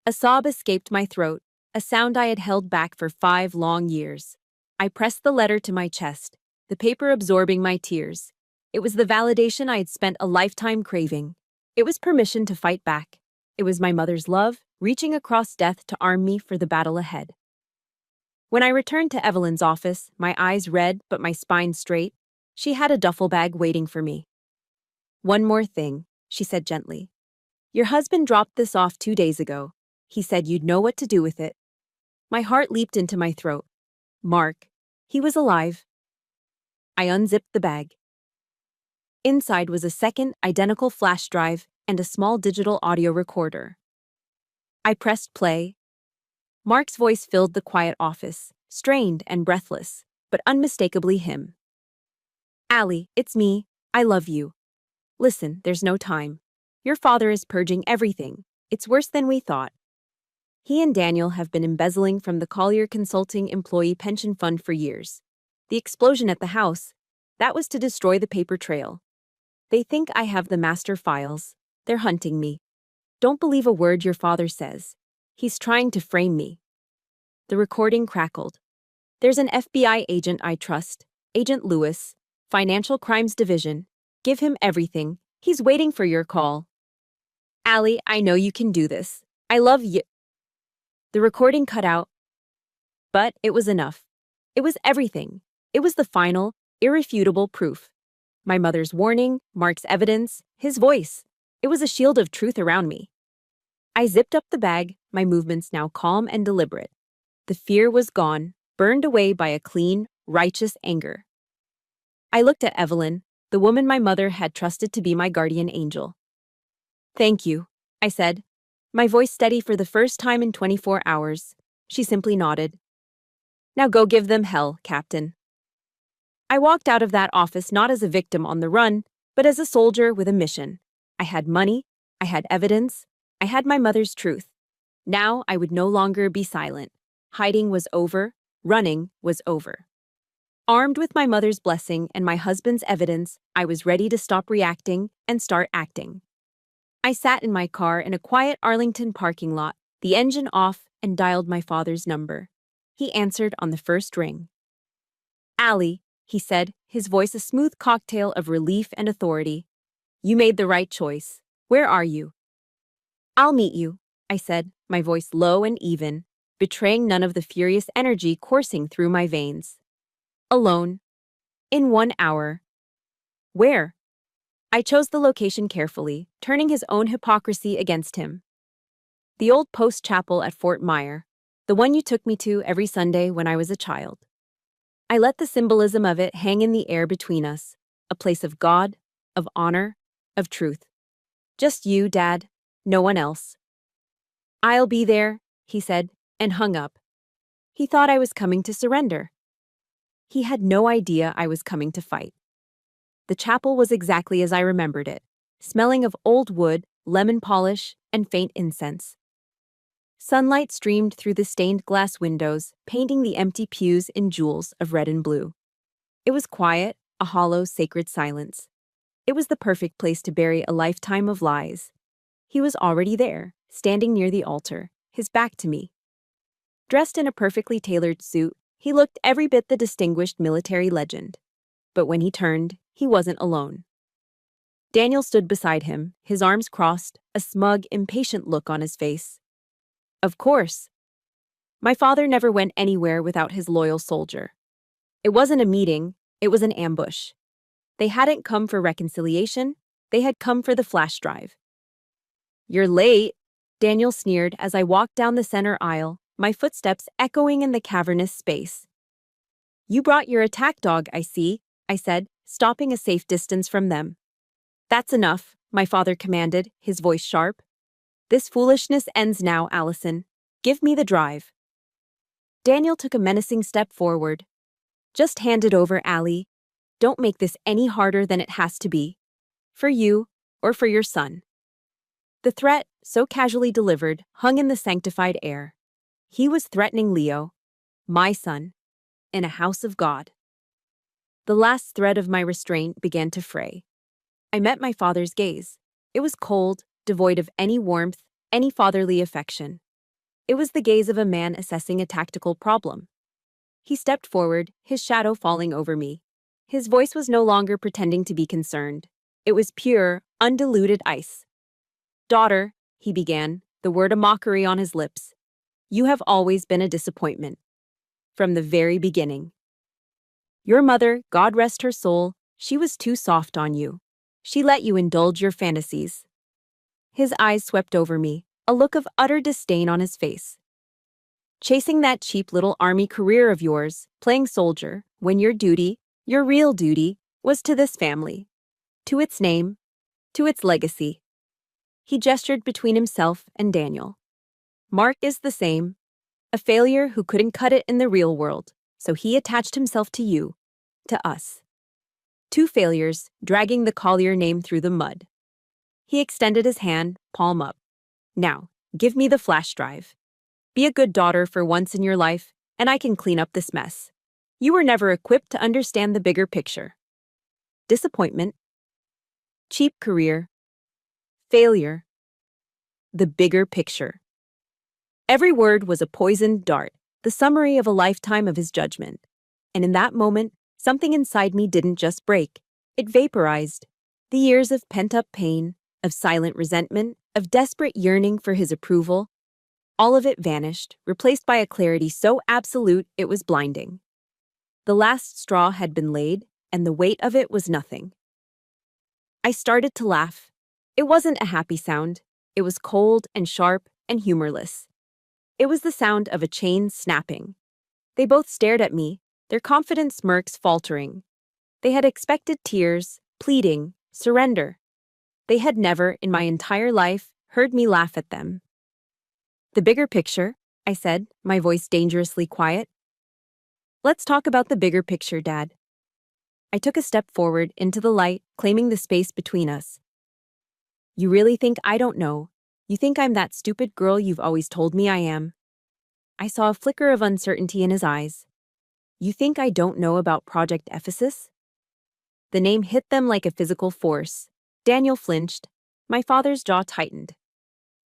[SPEAKER 1] A sob escaped my throat, a sound I had held back for 5 long years. I pressed the letter to my chest, the paper absorbing my tears. It was the validation I had spent a lifetime craving. It was permission to fight back. It was my mother's love, reaching across death to arm me for the battle ahead. When I returned to Evelyn's office, my eyes red but my spine straight, she had a duffel bag waiting for me. One more thing, she said gently. Your husband dropped this off 2 days ago. He said you'd know what to do with it. My heart leaped into my throat. Mark. He was alive. I unzipped the bag. Inside was a second, identical flash drive and a small digital audio recorder. I pressed play. Mark's voice filled the quiet office, strained and breathless, but unmistakably him. Allie, it's me. I love you. Listen, there's no time. Your father is purging everything. It's worse than we thought. He and Daniel have been embezzling from the Collier Consulting Employee Pension Fund for years. The explosion at the house, that was to destroy the paper trail. They think I have the master files. They're hunting me. Don't believe a word your father says. He's trying to frame me. The recording crackled. There's an FBI agent I trust, Agent Lewis, Financial Crimes Division. Give him everything. He's waiting for your call. Allie, I know you can do this. I love you. The recording cut out, but it was enough. It was everything. It was the final, irrefutable proof. My mother's warning, Mark's evidence, his voice. It was a shield of truth around me. I zipped up the bag, my movements now calm and deliberate. The fear was gone, burned away by a clean, righteous anger. I looked at Evelyn, the woman my mother had trusted to be my guardian angel. Thank you, I said, my voice steady for the first time in 24 hours. She simply nodded. Now go give them hell, Captain. I walked out of that office not as a victim on the run, but as a soldier with a mission. I had money, I had evidence, I had my mother's truth. Now I would no longer be silent. Hiding was over, running was over. Armed with my mother's blessing and my husband's evidence, I was ready to stop reacting and start acting. I sat in my car in a quiet Arlington parking lot, the engine off, and dialed my father's number. He answered on the first ring. Allie, he said, his voice a smooth cocktail of relief and authority. You made the right choice. Where are you? I'll meet you, I said, my voice low and even, betraying none of the furious energy coursing through my veins. Alone. In 1 hour. Where? I chose the location carefully, turning his own hypocrisy against him. The old post chapel at Fort Myer, the one you took me to every Sunday when I was a child. I let the symbolism of it hang in the air between us, a place of God, of honor, of truth. Just you, Dad, no one else. I'll be there, he said, and hung up. He thought I was coming to surrender. He had no idea I was coming to fight. The chapel was exactly as I remembered it, smelling of old wood, lemon polish, and faint incense. Sunlight streamed through the stained glass windows, painting the empty pews in jewels of red and blue. It was quiet, a hollow, sacred silence. It was the perfect place to bury a lifetime of lies. He was already there, standing near the altar, his back to me. Dressed in a perfectly tailored suit, he looked every bit the distinguished military legend. But when he turned, he wasn't alone. Daniel stood beside him, his arms crossed, a smug, impatient look on his face. Of course. My father never went anywhere without his loyal soldier. It wasn't a meeting, it was an ambush. They hadn't come for reconciliation, they had come for the flash drive. "You're late," Daniel sneered as I walked down the center aisle, my footsteps echoing in the cavernous space. "You brought your attack dog, I see," I said, stopping a safe distance from them. "That's enough," my father commanded, his voice sharp. "This foolishness ends now, Allison. Give me the drive." Daniel took a menacing step forward. "Just hand it over, Allie. Don't make this any harder than it has to be. For you, or for your son." The threat, so casually delivered, hung in the sanctified air. He was threatening Leo, my son, in a house of God. The last thread of my restraint began to fray. I met my father's gaze. It was cold, devoid of any warmth, any fatherly affection. It was the gaze of a man assessing a tactical problem. He stepped forward, his shadow falling over me. His voice was no longer pretending to be concerned. It was pure, undiluted ice. "Daughter," he began, the word a mockery on his lips, "you have always been a disappointment. From the very beginning. Your mother, God rest her soul, she was too soft on you. She let you indulge your fantasies." His eyes swept over me, a look of utter disdain on his face. "Chasing that cheap little army career of yours, playing soldier, when your duty, your real duty, was to this family. To its name, to its legacy." He gestured between himself and Daniel. "Mark is the same. A failure who couldn't cut it in the real world, so he attached himself to you, to us. Two failures, dragging the Collier name through the mud." He extended his hand, palm up. "Now, give me the flash drive. Be a good daughter for once in your life, and I can clean up this mess. You were never equipped to understand the bigger picture. Disappointment. Cheap career. Failure. The bigger picture." Every word was a poisoned dart, the summary of a lifetime of his judgment. And in that moment, something inside me didn't just break. It vaporized. The years of pent-up pain, of silent resentment, of desperate yearning for his approval, all of it vanished, replaced by a clarity so absolute it was blinding. The last straw had been laid, and the weight of it was nothing. I started to laugh. It wasn't a happy sound. It was cold and sharp and humorless. It was the sound of a chain snapping. They both stared at me, their confident smirks faltering. They had expected tears, pleading, surrender. They had never, in my entire life, heard me laugh at them. "The bigger picture," I said, my voice dangerously quiet. "Let's talk about the bigger picture, Dad." I took a step forward into the light, claiming the space between us. "You really think I don't know? You think I'm that stupid girl you've always told me I am?" I saw a flicker of uncertainty in his eyes. "You think I don't know about Project Ephesus?" The name hit them like a physical force. Daniel flinched. My father's jaw tightened.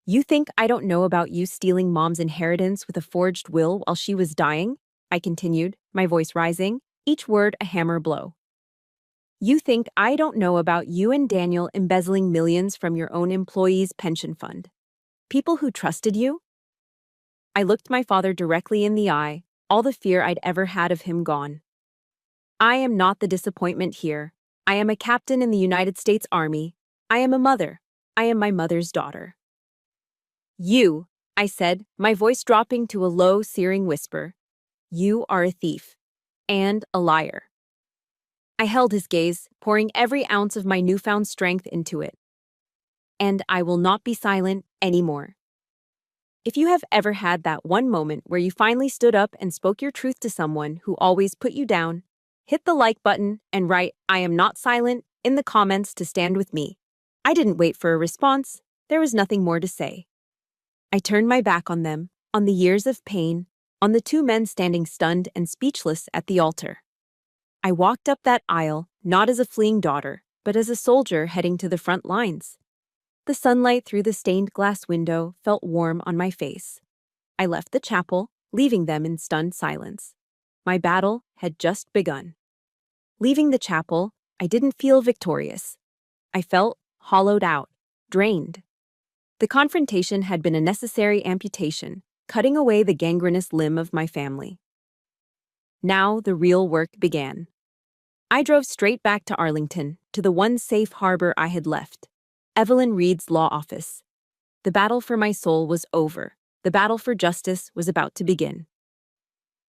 [SPEAKER 1] "You think I don't know about you stealing Mom's inheritance with a forged will while she was dying?" I continued, my voice rising, each word a hammer blow. "You think I don't know about you and Daniel embezzling millions from your own employees' pension fund? People who trusted you?" I looked my father directly in the eye, all the fear I'd ever had of him gone. "I am not the disappointment here. I am a captain in the United States Army. I am a mother. I am my mother's daughter." "You," I said, my voice dropping to a low, searing whisper, "you are a thief. And a liar." I held his gaze, pouring every ounce of my newfound strength into it. "And I will not be silent anymore." If you have ever had that one moment where you finally stood up and spoke your truth to someone who always put you down, hit the like button and write "I am not silent" in the comments to stand with me. I didn't wait for a response. There was nothing more to say. I turned my back on them, on the years of pain, on the two men standing stunned and speechless at the altar. I walked up that aisle, not as a fleeing daughter, but as a soldier heading to the front lines. The sunlight through the stained glass window felt warm on my face. I left the chapel, leaving them in stunned silence. My battle had just begun. Leaving the chapel, I didn't feel victorious. I felt hollowed out, drained. The confrontation had been a necessary amputation, cutting away the gangrenous limb of my family. Now the real work began. I drove straight back to Arlington, to the one safe harbor I had left, Evelyn Reed's law office. The battle for my soul was over. The battle for justice was about to begin.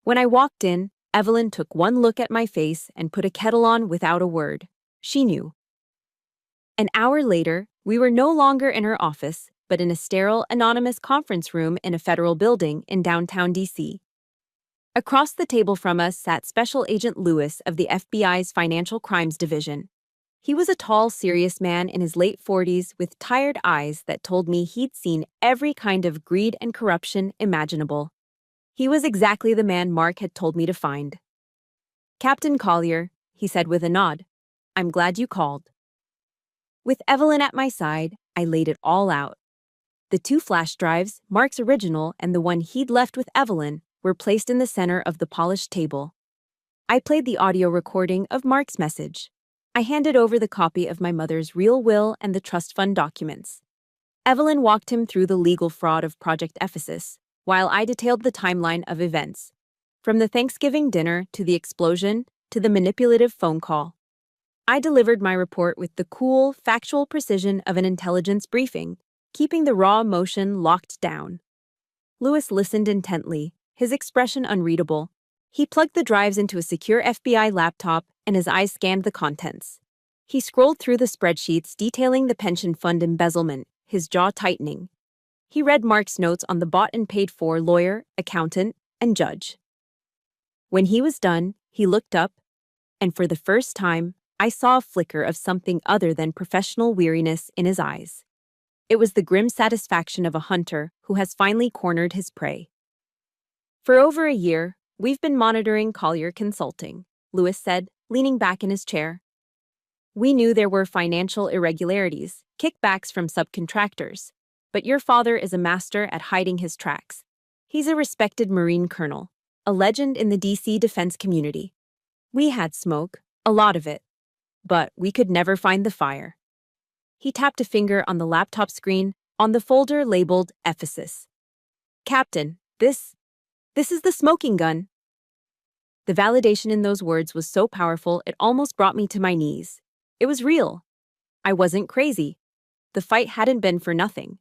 [SPEAKER 1] When I walked in, Evelyn took one look at my face and put a kettle on without a word. She knew. An hour later, we were no longer in her office, but in a sterile, anonymous conference room in a federal building in downtown D.C. Across the table from us sat Special Agent Lewis of the FBI's Financial Crimes Division. He was a tall, serious man in his late 40s with tired eyes that told me he'd seen every kind of greed and corruption imaginable. He was exactly the man Mark had told me to find. "Captain Collier," he said with a nod, "I'm glad you called." With Evelyn at my side, I laid it all out. The two flash drives, Mark's original and the one he'd left with Evelyn, were placed in the center of the polished table. I played the audio recording of Mark's message. I handed over the copy of my mother's real will and the trust fund documents. Evelyn walked him through the legal fraud of Project Ephesus, while I detailed the timeline of events, from the Thanksgiving dinner to the explosion to the manipulative phone call. I delivered my report with the cool, factual precision of an intelligence briefing, keeping the raw emotion locked down. Lewis listened intently, his expression unreadable. He plugged the drives into a secure FBI laptop and his eyes scanned the contents. He scrolled through the spreadsheets detailing the pension fund embezzlement, his jaw tightening. He read Mark's notes on the bought and paid for lawyer, accountant, and judge. When he was done, he looked up, and for the first time, I saw a flicker of something other than professional weariness in his eyes. It was the grim satisfaction of a hunter who has finally cornered his prey. "For over a year, we've been monitoring Collier Consulting," Lewis said, leaning back in his chair. "We knew there were financial irregularities, kickbacks from subcontractors, but your father is a master at hiding his tracks. He's a respected Marine colonel, a legend in the DC defense community. We had smoke, a lot of it, but we could never find the fire." He tapped a finger on the laptop screen, on the folder labeled Ephesus. "Captain, this is the smoking gun." The validation in those words was so powerful it almost brought me to my knees. It was real. I wasn't crazy. The fight hadn't been for nothing.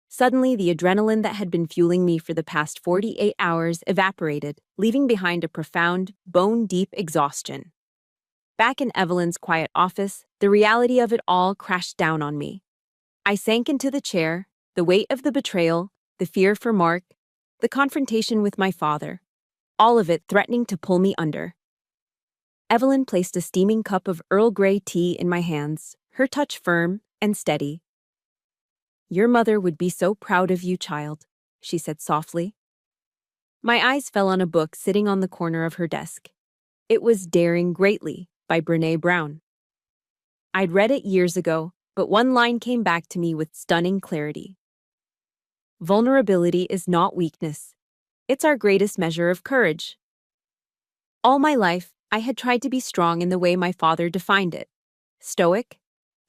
[SPEAKER 1] Suddenly, the adrenaline that had been fueling me for the past 48 hours evaporated, leaving behind a profound, bone-deep exhaustion. Back in Evelyn's quiet office, the reality of it all crashed down on me. I sank into the chair, the weight of the betrayal, the fear for Mark, the confrontation with my father, all of it threatening to pull me under. Evelyn placed a steaming cup of Earl Grey tea in my hands, her touch firm and steady. "Your mother would be so proud of you, child," she said softly. My eyes fell on a book sitting on the corner of her desk. It was Daring Greatly by Brené Brown. I'd read it years ago, but one line came back to me with stunning clarity. "Vulnerability is not weakness. It's our greatest measure of courage." All my life, I had tried to be strong in the way my father defined it. Stoic,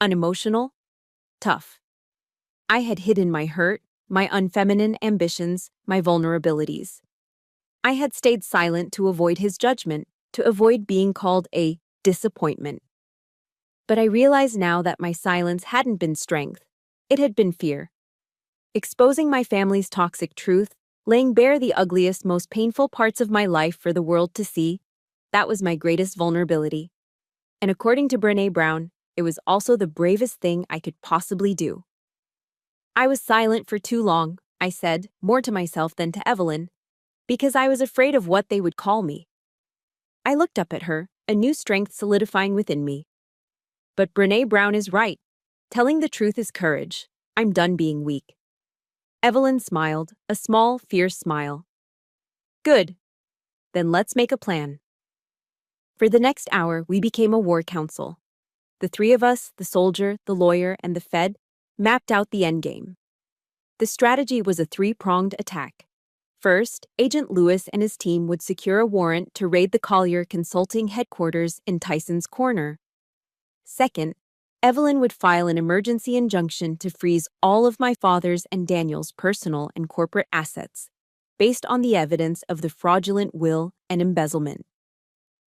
[SPEAKER 1] unemotional, tough. I had hidden my hurt, my unfeminine ambitions, my vulnerabilities. I had stayed silent to avoid his judgment, to avoid being called a disappointment. But I realize now that my silence hadn't been strength. It had been fear. Exposing my family's toxic truth, laying bare the ugliest, most painful parts of my life for the world to see, that was my greatest vulnerability. And according to Brené Brown, it was also the bravest thing I could possibly do. I was silent for too long, I said, more to myself than to Evelyn, because I was afraid of what they would call me. I looked up at her, a new strength solidifying within me. But Brené Brown is right. Telling the truth is courage. I'm done being weak. Evelyn smiled, a small, fierce smile. Good. Then let's make a plan. For the next hour, we became a war council. The three of us, the soldier, the lawyer, and the Fed, mapped out the endgame. The strategy was a three-pronged attack. First, Agent Lewis and his team would secure a warrant to raid the Collier Consulting headquarters in Tyson's Corner. Second, Evelyn would file an emergency injunction to freeze all of my father's and Daniel's personal and corporate assets, based on the evidence of the fraudulent will and embezzlement.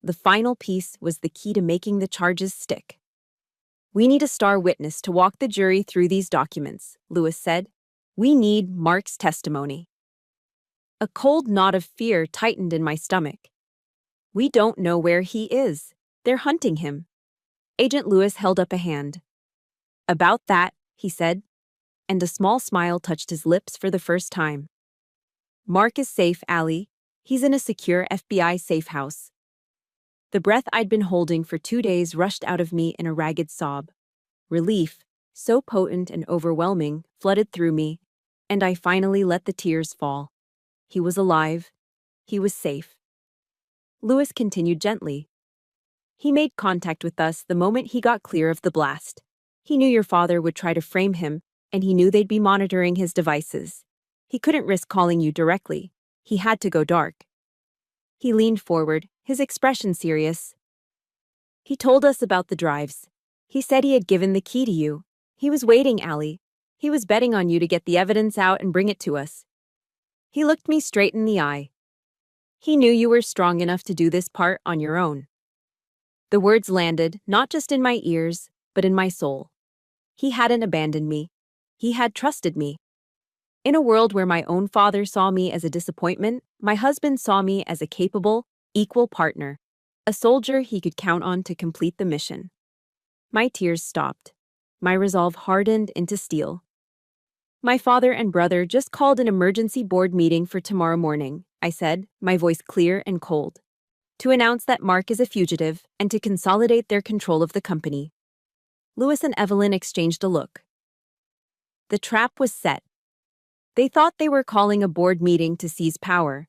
[SPEAKER 1] The final piece was the key to making the charges stick. We need a star witness to walk the jury through these documents, Lewis said. We need Mark's testimony. A cold knot of fear tightened in my stomach. We don't know where he is. They're hunting him. Agent Lewis held up a hand. About that, he said, and a small smile touched his lips for the first time. Mark is safe, Allie. He's in a secure FBI safe house. The breath I'd been holding for 2 days rushed out of me in a ragged sob. Relief, so potent and overwhelming, flooded through me, and I finally let the tears fall. He was alive. He was safe. Lewis continued gently. He made contact with us the moment he got clear of the blast. He knew your father would try to frame him, and he knew they'd be monitoring his devices. He couldn't risk calling you directly. He had to go dark. He leaned forward, his expression serious. He told us about the drives. He said he had given the key to you. He was waiting, Allie. He was betting on you to get the evidence out and bring it to us. He looked me straight in the eye. He knew you were strong enough to do this part on your own. The words landed, not just in my ears, but in my soul. He hadn't abandoned me. He had trusted me. In a world where my own father saw me as a disappointment, my husband saw me as a capable, equal partner, a soldier he could count on to complete the mission. My tears stopped. My resolve hardened into steel. My father and brother just called an emergency board meeting for tomorrow morning, I said, my voice clear and cold, to announce that Mark is a fugitive and to consolidate their control of the company. Lewis and Evelyn exchanged a look. The trap was set. They thought they were calling a board meeting to seize power.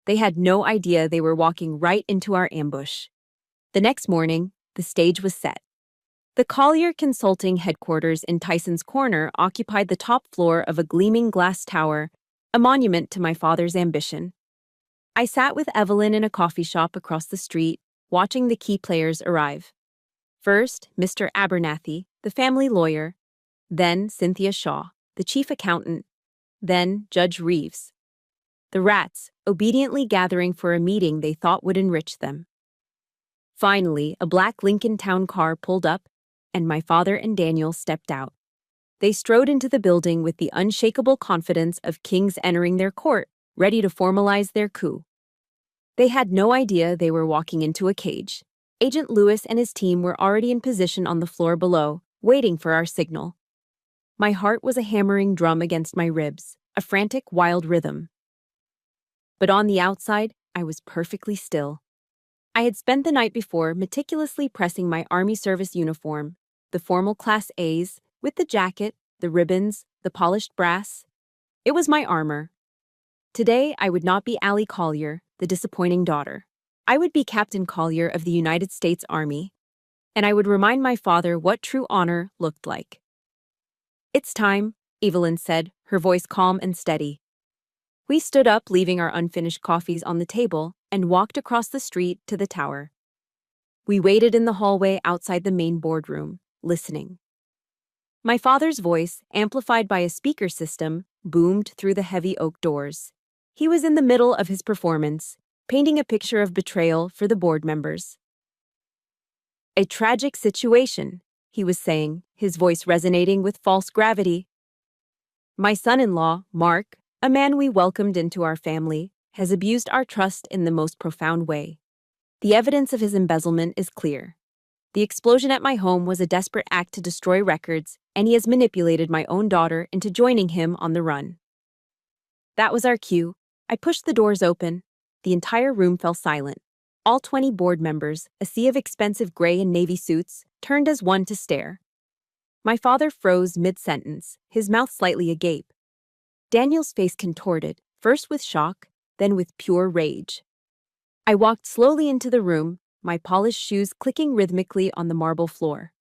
[SPEAKER 1] They had no idea they were walking right into our ambush. The next morning, the stage was set. The Collier Consulting headquarters in Tyson's Corner occupied the top floor of a gleaming glass tower, a monument to my father's ambition. I sat with Evelyn in a coffee shop across the street, watching the key players arrive. First, Mr. Abernathy, the family lawyer, then Cynthia Shaw, the chief accountant, then Judge Reeves. The rats, obediently gathering for a meeting they thought would enrich them. Finally, a black Lincoln Town car pulled up, and my father and Daniel stepped out. They strode into the building with the unshakable confidence of kings entering their court, ready to formalize their coup. They had no idea they were walking into a cage. Agent Lewis and his team were already in position on the floor below, waiting for our signal. My heart was a hammering drum against my ribs, a frantic, wild rhythm. But on the outside, I was perfectly still. I had spent the night before meticulously pressing my Army service uniform, the formal Class A's, with the jacket, the ribbons, the polished brass. It was my armor. Today, I would not be Allie Collier, the disappointing daughter. I would be Captain Collier of the United States Army, and I would remind my father what true honor looked like. It's time, Evelyn said, her voice calm and steady. We stood up, leaving our unfinished coffees on the table, and walked across the street to the tower. We waited in the hallway outside the main boardroom, listening. My father's voice, amplified by a speaker system, boomed through the heavy oak doors. He was in the middle of his performance, painting a picture of betrayal for the board members. A tragic situation, he was saying, his voice resonating with false gravity. My son-in-law, Mark, a man we welcomed into our family, has abused our trust in the most profound way. The evidence of his embezzlement is clear. The explosion at my home was a desperate act to destroy records, and he has manipulated my own daughter into joining him on the run. That was our cue. I pushed the doors open. The entire room fell silent. All 20 board members, a sea of expensive gray and navy suits, turned as one to stare. My father froze mid-sentence, his mouth slightly agape. Daniel's face contorted, first with shock, then with pure rage. I walked slowly into the room, my polished shoes clicking rhythmically on the marble floor.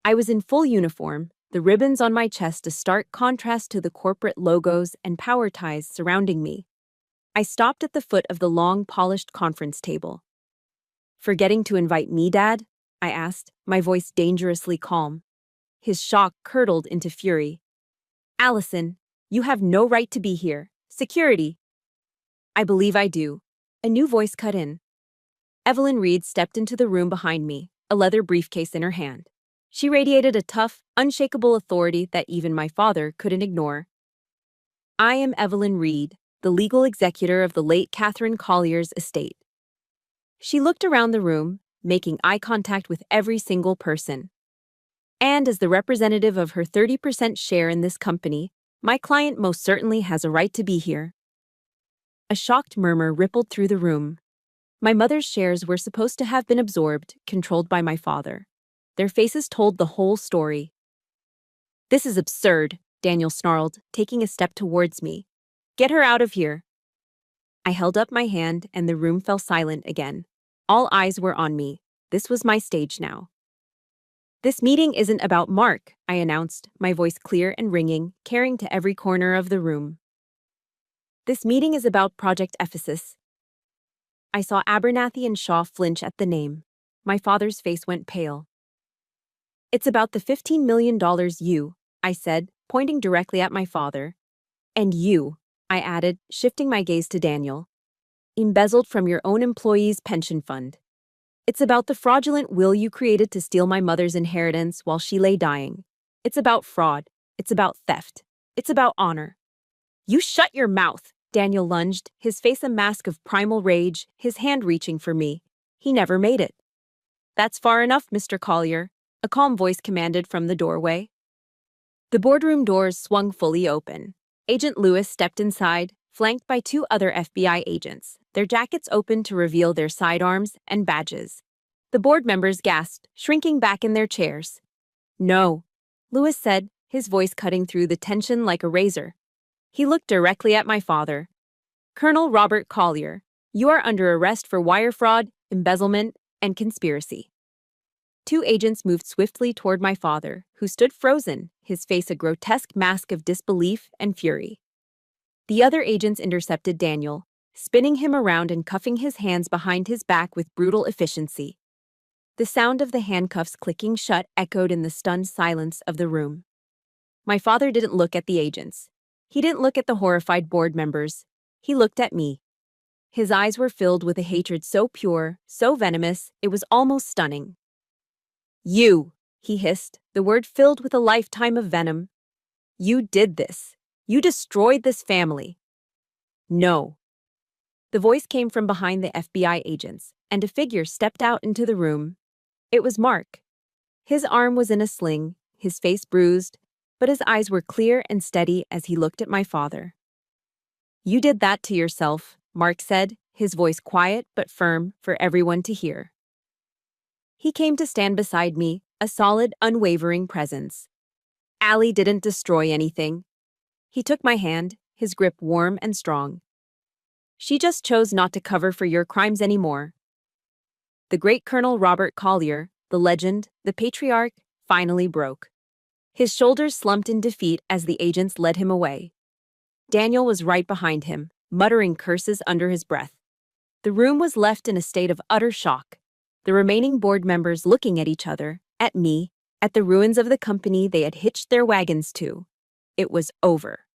[SPEAKER 1] I was in full uniform, the ribbons on my chest a stark contrast to the corporate logos and power ties surrounding me. I stopped at the foot of the long, polished conference table. "Forgetting to invite me, Dad?" I asked, my voice dangerously calm. His shock curdled into fury. "Allison, you have no right to be here. Security." "I believe I do." A new voice cut in. Evelyn Reed stepped into the room behind me, a leather briefcase in her hand. She radiated a tough, unshakable authority that even my father couldn't ignore. "I am Evelyn Reed, the legal executor of the late Catherine Collier's estate." She looked around the room, making eye contact with every single person. "And as the representative of her 30% share in this company, my client most certainly has a right to be here." A shocked murmur rippled through the room. My mother's shares were supposed to have been absorbed, controlled by my father. Their faces told the whole story. "This is absurd," Daniel snarled, taking a step towards me. "Get her out of here." I held up my hand and the room fell silent again. All eyes were on me. This was my stage now. "This meeting isn't about Mark," I announced, my voice clear and ringing, carrying to every corner of the room. "This meeting is about Project Ephesus." I saw Abernathy and Shaw flinch at the name. My father's face went pale. "It's about the $15 million you," I said, pointing directly at my father. "And you," I added, shifting my gaze to Daniel. "Embezzled from your own employees' pension fund. It's about the fraudulent will you created to steal my mother's inheritance while she lay dying. It's about fraud. It's about theft. It's about honor." "You shut your mouth!" Daniel lunged, his face a mask of primal rage, his hand reaching for me. He never made it. "That's far enough, Mr. Collier," a calm voice commanded from the doorway. The boardroom doors swung fully open. Agent Lewis stepped inside, flanked by 2 other FBI agents, their jackets open to reveal their sidearms and badges. The board members gasped, shrinking back in their chairs. "No," Lewis said, his voice cutting through the tension like a razor. He looked directly at my father. "Colonel Robert Collier, you are under arrest for wire fraud, embezzlement, and conspiracy." 2 agents moved swiftly toward my father, who stood frozen, his face a grotesque mask of disbelief and fury. The other agents intercepted Daniel, spinning him around and cuffing his hands behind his back with brutal efficiency. The sound of the handcuffs clicking shut echoed in the stunned silence of the room. My father didn't look at the agents. He didn't look at the horrified board members. He looked at me. His eyes were filled with a hatred so pure, so venomous, it was almost stunning. "You," he hissed, the word filled with a lifetime of venom. "You did this. You destroyed this family." "No." The voice came from behind the FBI agents, and a figure stepped out into the room. It was Mark. His arm was in a sling, his face bruised, but his eyes were clear and steady as he looked at my father. "You did that to yourself," Mark said, his voice quiet but firm for everyone to hear. He came to stand beside me, a solid, unwavering presence. "Allie didn't destroy anything." He took my hand, his grip warm and strong. "She just chose not to cover for your crimes anymore." The great Colonel Robert Collier, the legend, the patriarch, finally broke. His shoulders slumped in defeat as the agents led him away. Daniel was right behind him, muttering curses under his breath. The room was left in a state of utter shock, the remaining board members looking at each other, at me, at the ruins of the company they had hitched their wagons to. It was over.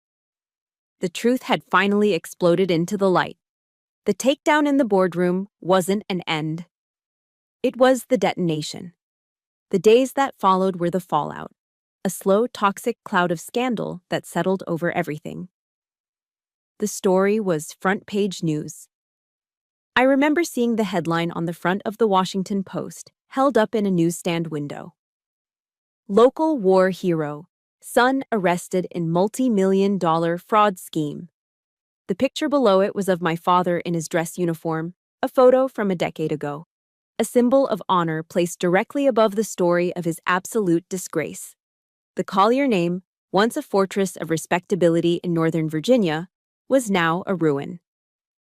[SPEAKER 1] The truth had finally exploded into the light. The takedown in the boardroom wasn't an end. It was the detonation. The days that followed were the fallout, a slow, toxic cloud of scandal that settled over everything. The story was front-page news. I remember seeing the headline on the front of the Washington Post, held up in a newsstand window. "Local war hero, son arrested in multi-million-dollar fraud scheme." The picture below it was of my father in his dress uniform, a photo from a decade ago. A symbol of honor placed directly above the story of his absolute disgrace. The Collier name, once a fortress of respectability in Northern Virginia, was now a ruin.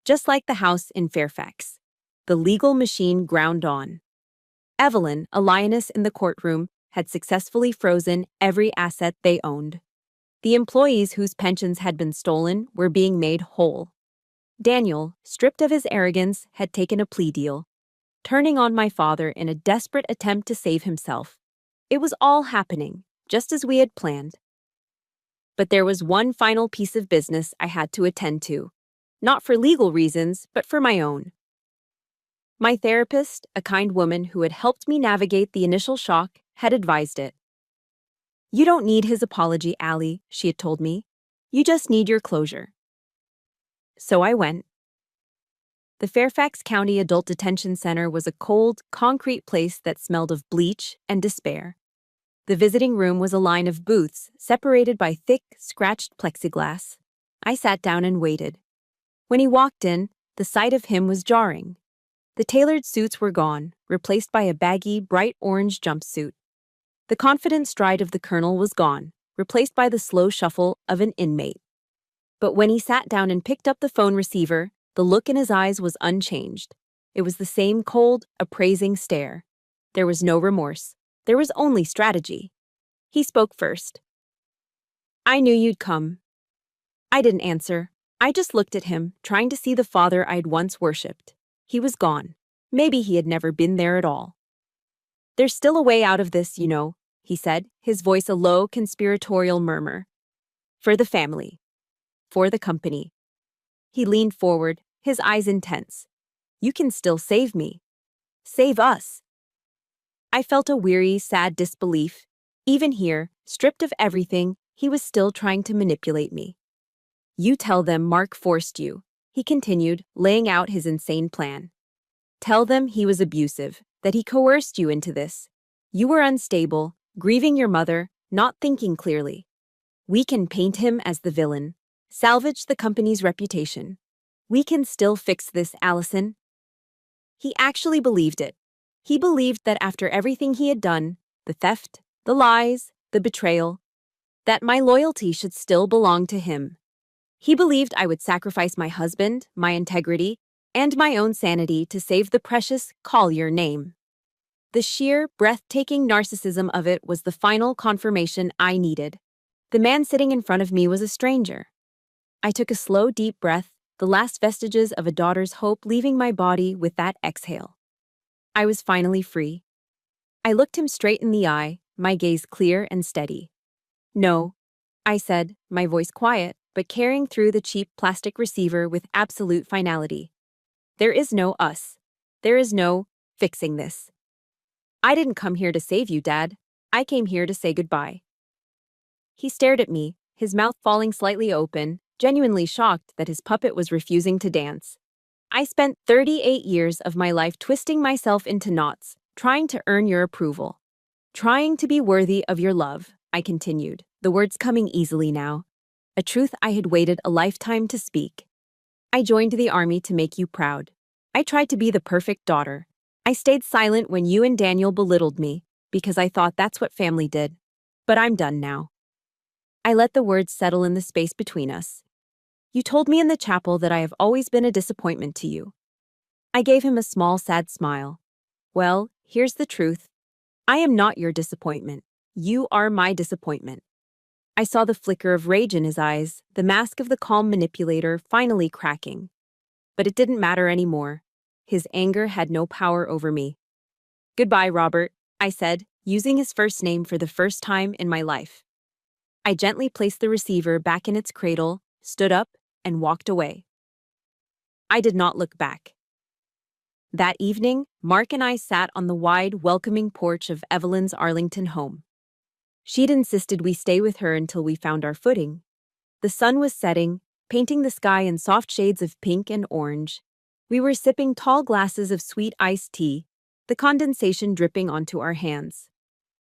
[SPEAKER 1] Just like the house in Fairfax. The legal machine ground on. Evelyn, a lioness in the courtroom, had successfully frozen every asset they owned. The employees whose pensions had been stolen were being made whole. Daniel, stripped of his arrogance, had taken a plea deal, turning on my father in a desperate attempt to save himself. It was all happening, just as we had planned. But there was one final piece of business I had to attend to. Not for legal reasons, but for my own. My therapist, a kind woman who had helped me navigate the initial shock, had advised it. "You don't need his apology, Allie," she had told me. "You just need your closure." So I went. The Fairfax County Adult Detention Center was a cold, concrete place that smelled of bleach and despair. The visiting room was a line of booths separated by thick, scratched plexiglass. I sat down and waited. When he walked in, the sight of him was jarring. The tailored suits were gone, replaced by a baggy, bright orange jumpsuit. The confident stride of the colonel was gone, replaced by the slow shuffle of an inmate. But when he sat down and picked up the phone receiver, the look in his eyes was unchanged. It was the same cold, appraising stare. There was no remorse. There was only strategy. He spoke first. "I knew you'd come." I didn't answer. I just looked at him, trying to see the father I'd once worshipped. He was gone. Maybe he had never been there at all. "There's still a way out of this, you know," he said, his voice a low, conspiratorial murmur. "For the family. For the company." He leaned forward, his eyes intense. "You can still save me. Save us." I felt a weary, sad disbelief. Even here, stripped of everything, he was still trying to manipulate me. "You tell them Mark forced you," he continued, laying out his insane plan. "Tell them he was abusive, that he coerced you into this. You were unstable, grieving your mother, not thinking clearly. We can paint him as the villain, salvage the company's reputation. We can still fix this, Allison." He actually believed it. He believed that after everything he had done, the theft, the lies, the betrayal, that my loyalty should still belong to him. He believed I would sacrifice my husband, my integrity, and my own sanity to save the precious Collier name. The sheer, breathtaking narcissism of it was the final confirmation I needed. The man sitting in front of me was a stranger. I took a slow, deep breath, the last vestiges of a daughter's hope leaving my body with that exhale. I was finally free. I looked him straight in the eye, my gaze clear and steady. "No," I said, my voice quiet, but carrying through the cheap plastic receiver with absolute finality. "There is no us. There is no fixing this. I didn't come here to save you, Dad. I came here to say goodbye." He stared at me, his mouth falling slightly open, genuinely shocked that his puppet was refusing to dance. "I spent 38 years of my life twisting myself into knots, trying to earn your approval. Trying to be worthy of your love," I continued, the words coming easily now. A truth I had waited a lifetime to speak. "I joined the army to make you proud. I tried to be the perfect daughter. I stayed silent when you and Daniel belittled me, because I thought that's what family did. But I'm done now." I let the words settle in the space between us. "You told me in the chapel that I have always been a disappointment to you." I gave him a small, sad smile. "Well, here's the truth. I am not your disappointment. You are my disappointment." I saw the flicker of rage in his eyes, the mask of the calm manipulator finally cracking. But it didn't matter anymore. His anger had no power over me. "Goodbye, Robert," I said, using his first name for the first time in my life. I gently placed the receiver back in its cradle, stood up, and walked away. I did not look back. That evening, Mark and I sat on the wide, welcoming porch of Evelyn's Arlington home. She'd insisted we stay with her until we found our footing. The sun was setting, painting the sky in soft shades of pink and orange. We were sipping tall glasses of sweet iced tea, the condensation dripping onto our hands.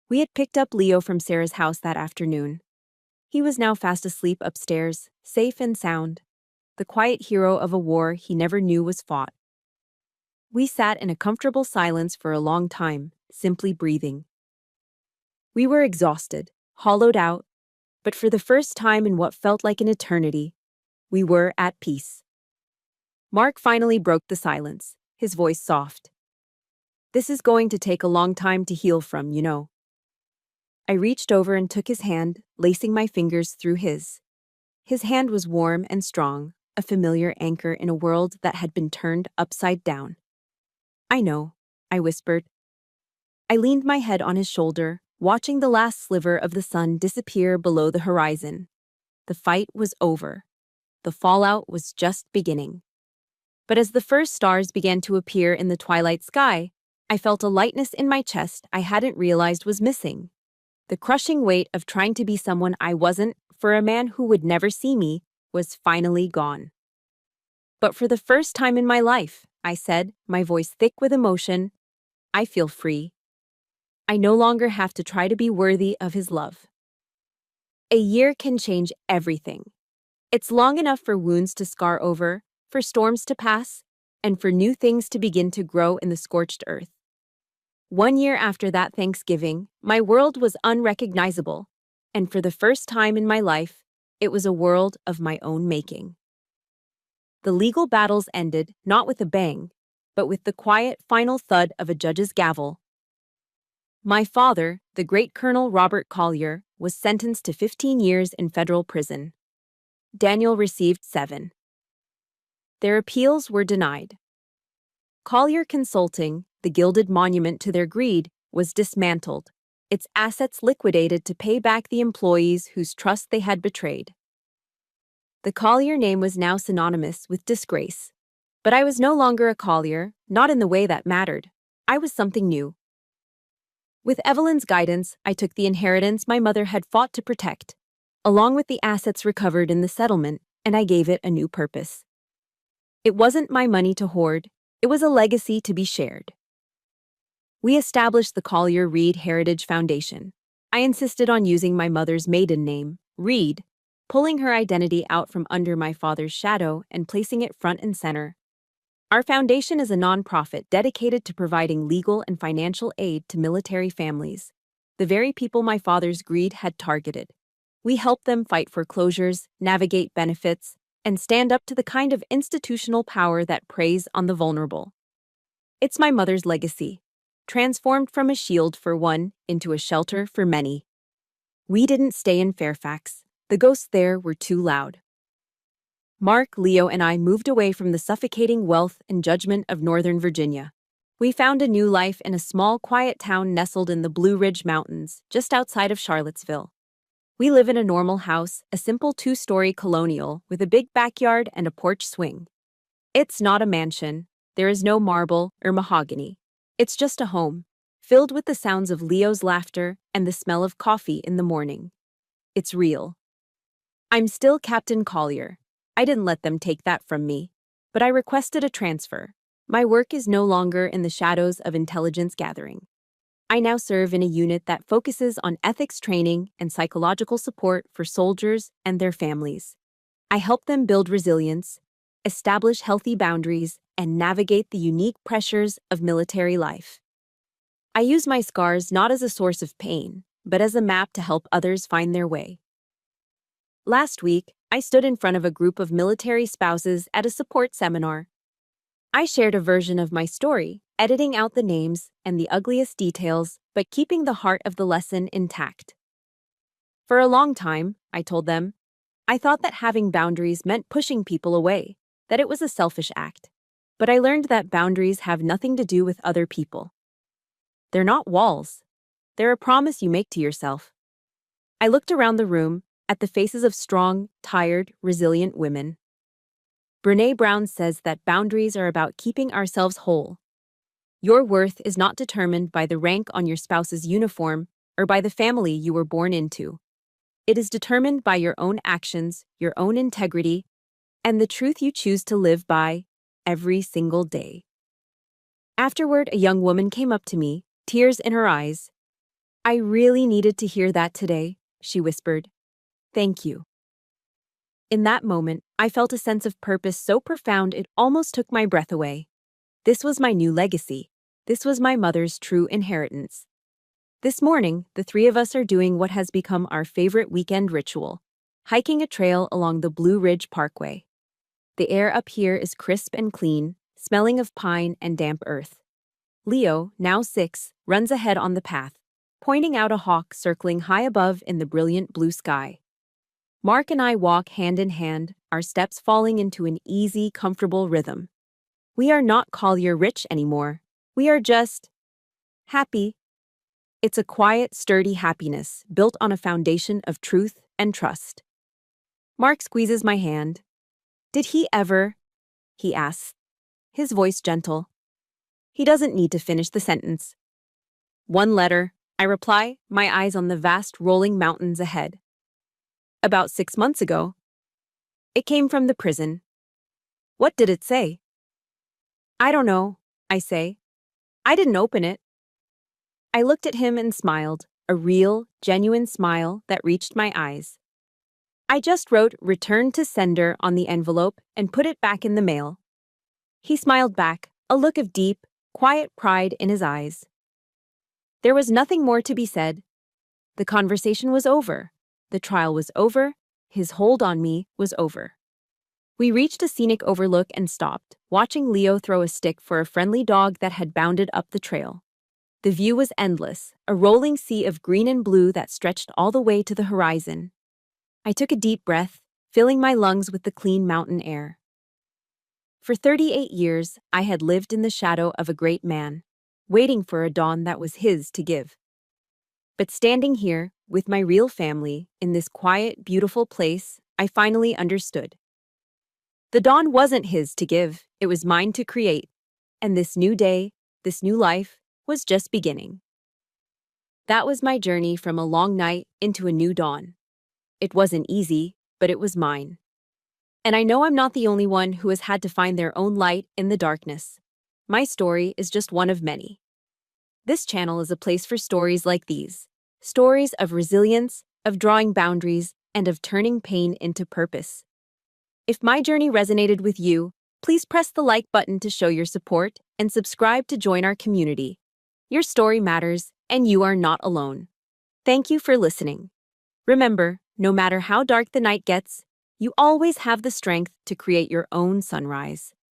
[SPEAKER 1] We had picked up Leo from Sarah's house that afternoon. He was now fast asleep upstairs, safe and sound. the quiet hero of a war he never knew was fought. We sat in a comfortable silence for a long time, simply breathing. We were exhausted, hollowed out, but for the first time in what felt like an eternity, we were at peace. Mark finally broke the silence, his voice soft. "This is going to take a long time to heal from, you know." I reached over and took his hand, lacing my fingers through his. His hand was warm and strong, a familiar anchor in a world that had been turned upside down. "I know," I whispered. I leaned my head on his shoulder, watching the last sliver of the sun disappear below the horizon. The fight was over. The fallout was just beginning. But as the first stars began to appear in the twilight sky, I felt a lightness in my chest I hadn't realized was missing. The crushing weight of trying to be someone I wasn't for a man who would never see me was finally gone. "But for the first time in my life," I said, my voice thick with emotion, "I feel free. I no longer have to try to be worthy of his love." A year can change everything. It's long enough for wounds to scar over, for storms to pass, and for new things to begin to grow in the scorched earth. 1 year after that Thanksgiving, my world was unrecognizable, and for the first time in my life, it was a world of my own making. The legal battles ended not with a bang, but with the quiet final thud of a judge's gavel. My father, the great Colonel Robert Collier, was sentenced to 15 years in federal prison. Daniel received 7. Their appeals were denied. Collier Consulting, the gilded monument to their greed, was dismantled, its assets liquidated to pay back the employees whose trust they had betrayed. The Collier name was now synonymous with disgrace. But I was no longer a Collier, not in the way that mattered. I was something new. With Evelyn's guidance, I took the inheritance my mother had fought to protect, along with the assets recovered in the settlement, and I gave it a new purpose. It wasn't my money to hoard, it was a legacy to be shared. We established the Collier Reed Heritage Foundation. I insisted on using my mother's maiden name, Reed, pulling her identity out from under my father's shadow and placing it front and center. Our foundation is a nonprofit dedicated to providing legal and financial aid to military families, the very people my father's greed had targeted. We help them fight foreclosures, navigate benefits, and stand up to the kind of institutional power that preys on the vulnerable. It's my mother's legacy, transformed from a shield for one into a shelter for many. We didn't stay in Fairfax. The ghosts there were too loud. Mark, Leo, and I moved away from the suffocating wealth and judgment of Northern Virginia. We found a new life in a small, quiet town nestled in the Blue Ridge Mountains, just outside of Charlottesville. We live in a normal house, a simple 2-story colonial with a big backyard and a porch swing. It's not a mansion. There is no marble or mahogany. It's just a home, filled with the sounds of Leo's laughter and the smell of coffee in the morning. It's real. I'm still Captain Collier. I didn't let them take that from me, but I requested a transfer. My work is no longer in the shadows of intelligence gathering. I now serve in a unit that focuses on ethics training and psychological support for soldiers and their families. I help them build resilience, establish healthy boundaries, and navigate the unique pressures of military life. I use my scars not as a source of pain, but as a map to help others find their way. Last week, I stood in front of a group of military spouses at a support seminar. I shared a version of my story, editing out the names and the ugliest details, but keeping the heart of the lesson intact. For a long time, I told them, I thought that having boundaries meant pushing people away, that it was a selfish act. But I learned that boundaries have nothing to do with other people. They're not walls. They're a promise you make to yourself. I looked around the room, at the faces of strong, tired, resilient women. Brené Brown says that boundaries are about keeping ourselves whole. Your worth is not determined by the rank on your spouse's uniform or by the family you were born into. It is determined by your own actions, your own integrity, and the truth you choose to live by every single day. Afterward, a young woman came up to me, tears in her eyes. I really needed to hear that today, she whispered. Thank you. In that moment, I felt a sense of purpose so profound it almost took my breath away. This was my new legacy. This was my mother's true inheritance. This morning, the three of us are doing what has become our favorite weekend ritual, hiking a trail along the Blue Ridge Parkway. The air up here is crisp and clean, smelling of pine and damp earth. Leo, now 6, runs ahead on the path, pointing out a hawk circling high above in the brilliant blue sky. Mark and I walk hand in hand, our steps falling into an easy, comfortable rhythm. We are not Collier rich anymore. We are just happy. It's a quiet, sturdy happiness built on a foundation of truth and trust. Mark squeezes my hand. Did he ever? He asks, his voice gentle. He doesn't need to finish the sentence. One letter, I reply, my eyes on the vast rolling mountains ahead. About 6 months ago. It came from the prison. What did it say? I don't know, I say. I didn't open it. I looked at him and smiled, a real, genuine smile that reached my eyes. I just wrote "Return to Sender" on the envelope and put it back in the mail. He smiled back, a look of deep, quiet pride in his eyes. There was nothing more to be said. The conversation was over. The trial was over. His hold on me was over. We reached a scenic overlook and stopped, watching Leo throw a stick for a friendly dog that had bounded up the trail. The view was endless, a rolling sea of green and blue that stretched all the way to the horizon. I took a deep breath, filling my lungs with the clean mountain air. For 38 years, I had lived in the shadow of a great man, waiting for a dawn that was his to give. But standing here, with my real family, in this quiet, beautiful place, I finally understood. The dawn wasn't his to give, it was mine to create. And this new day, this new life, was just beginning. That was my journey from a long night into a new dawn. It wasn't easy, but it was mine. And I know I'm not the only one who has had to find their own light in the darkness. My story is just one of many. This channel is a place for stories like these. Stories of resilience, of drawing boundaries, and of turning pain into purpose. If my journey resonated with you, please press the like button to show your support and subscribe to join our community. Your story matters, and you are not alone. Thank you for listening. Remember, no matter how dark the night gets, you always have the strength to create your own sunrise.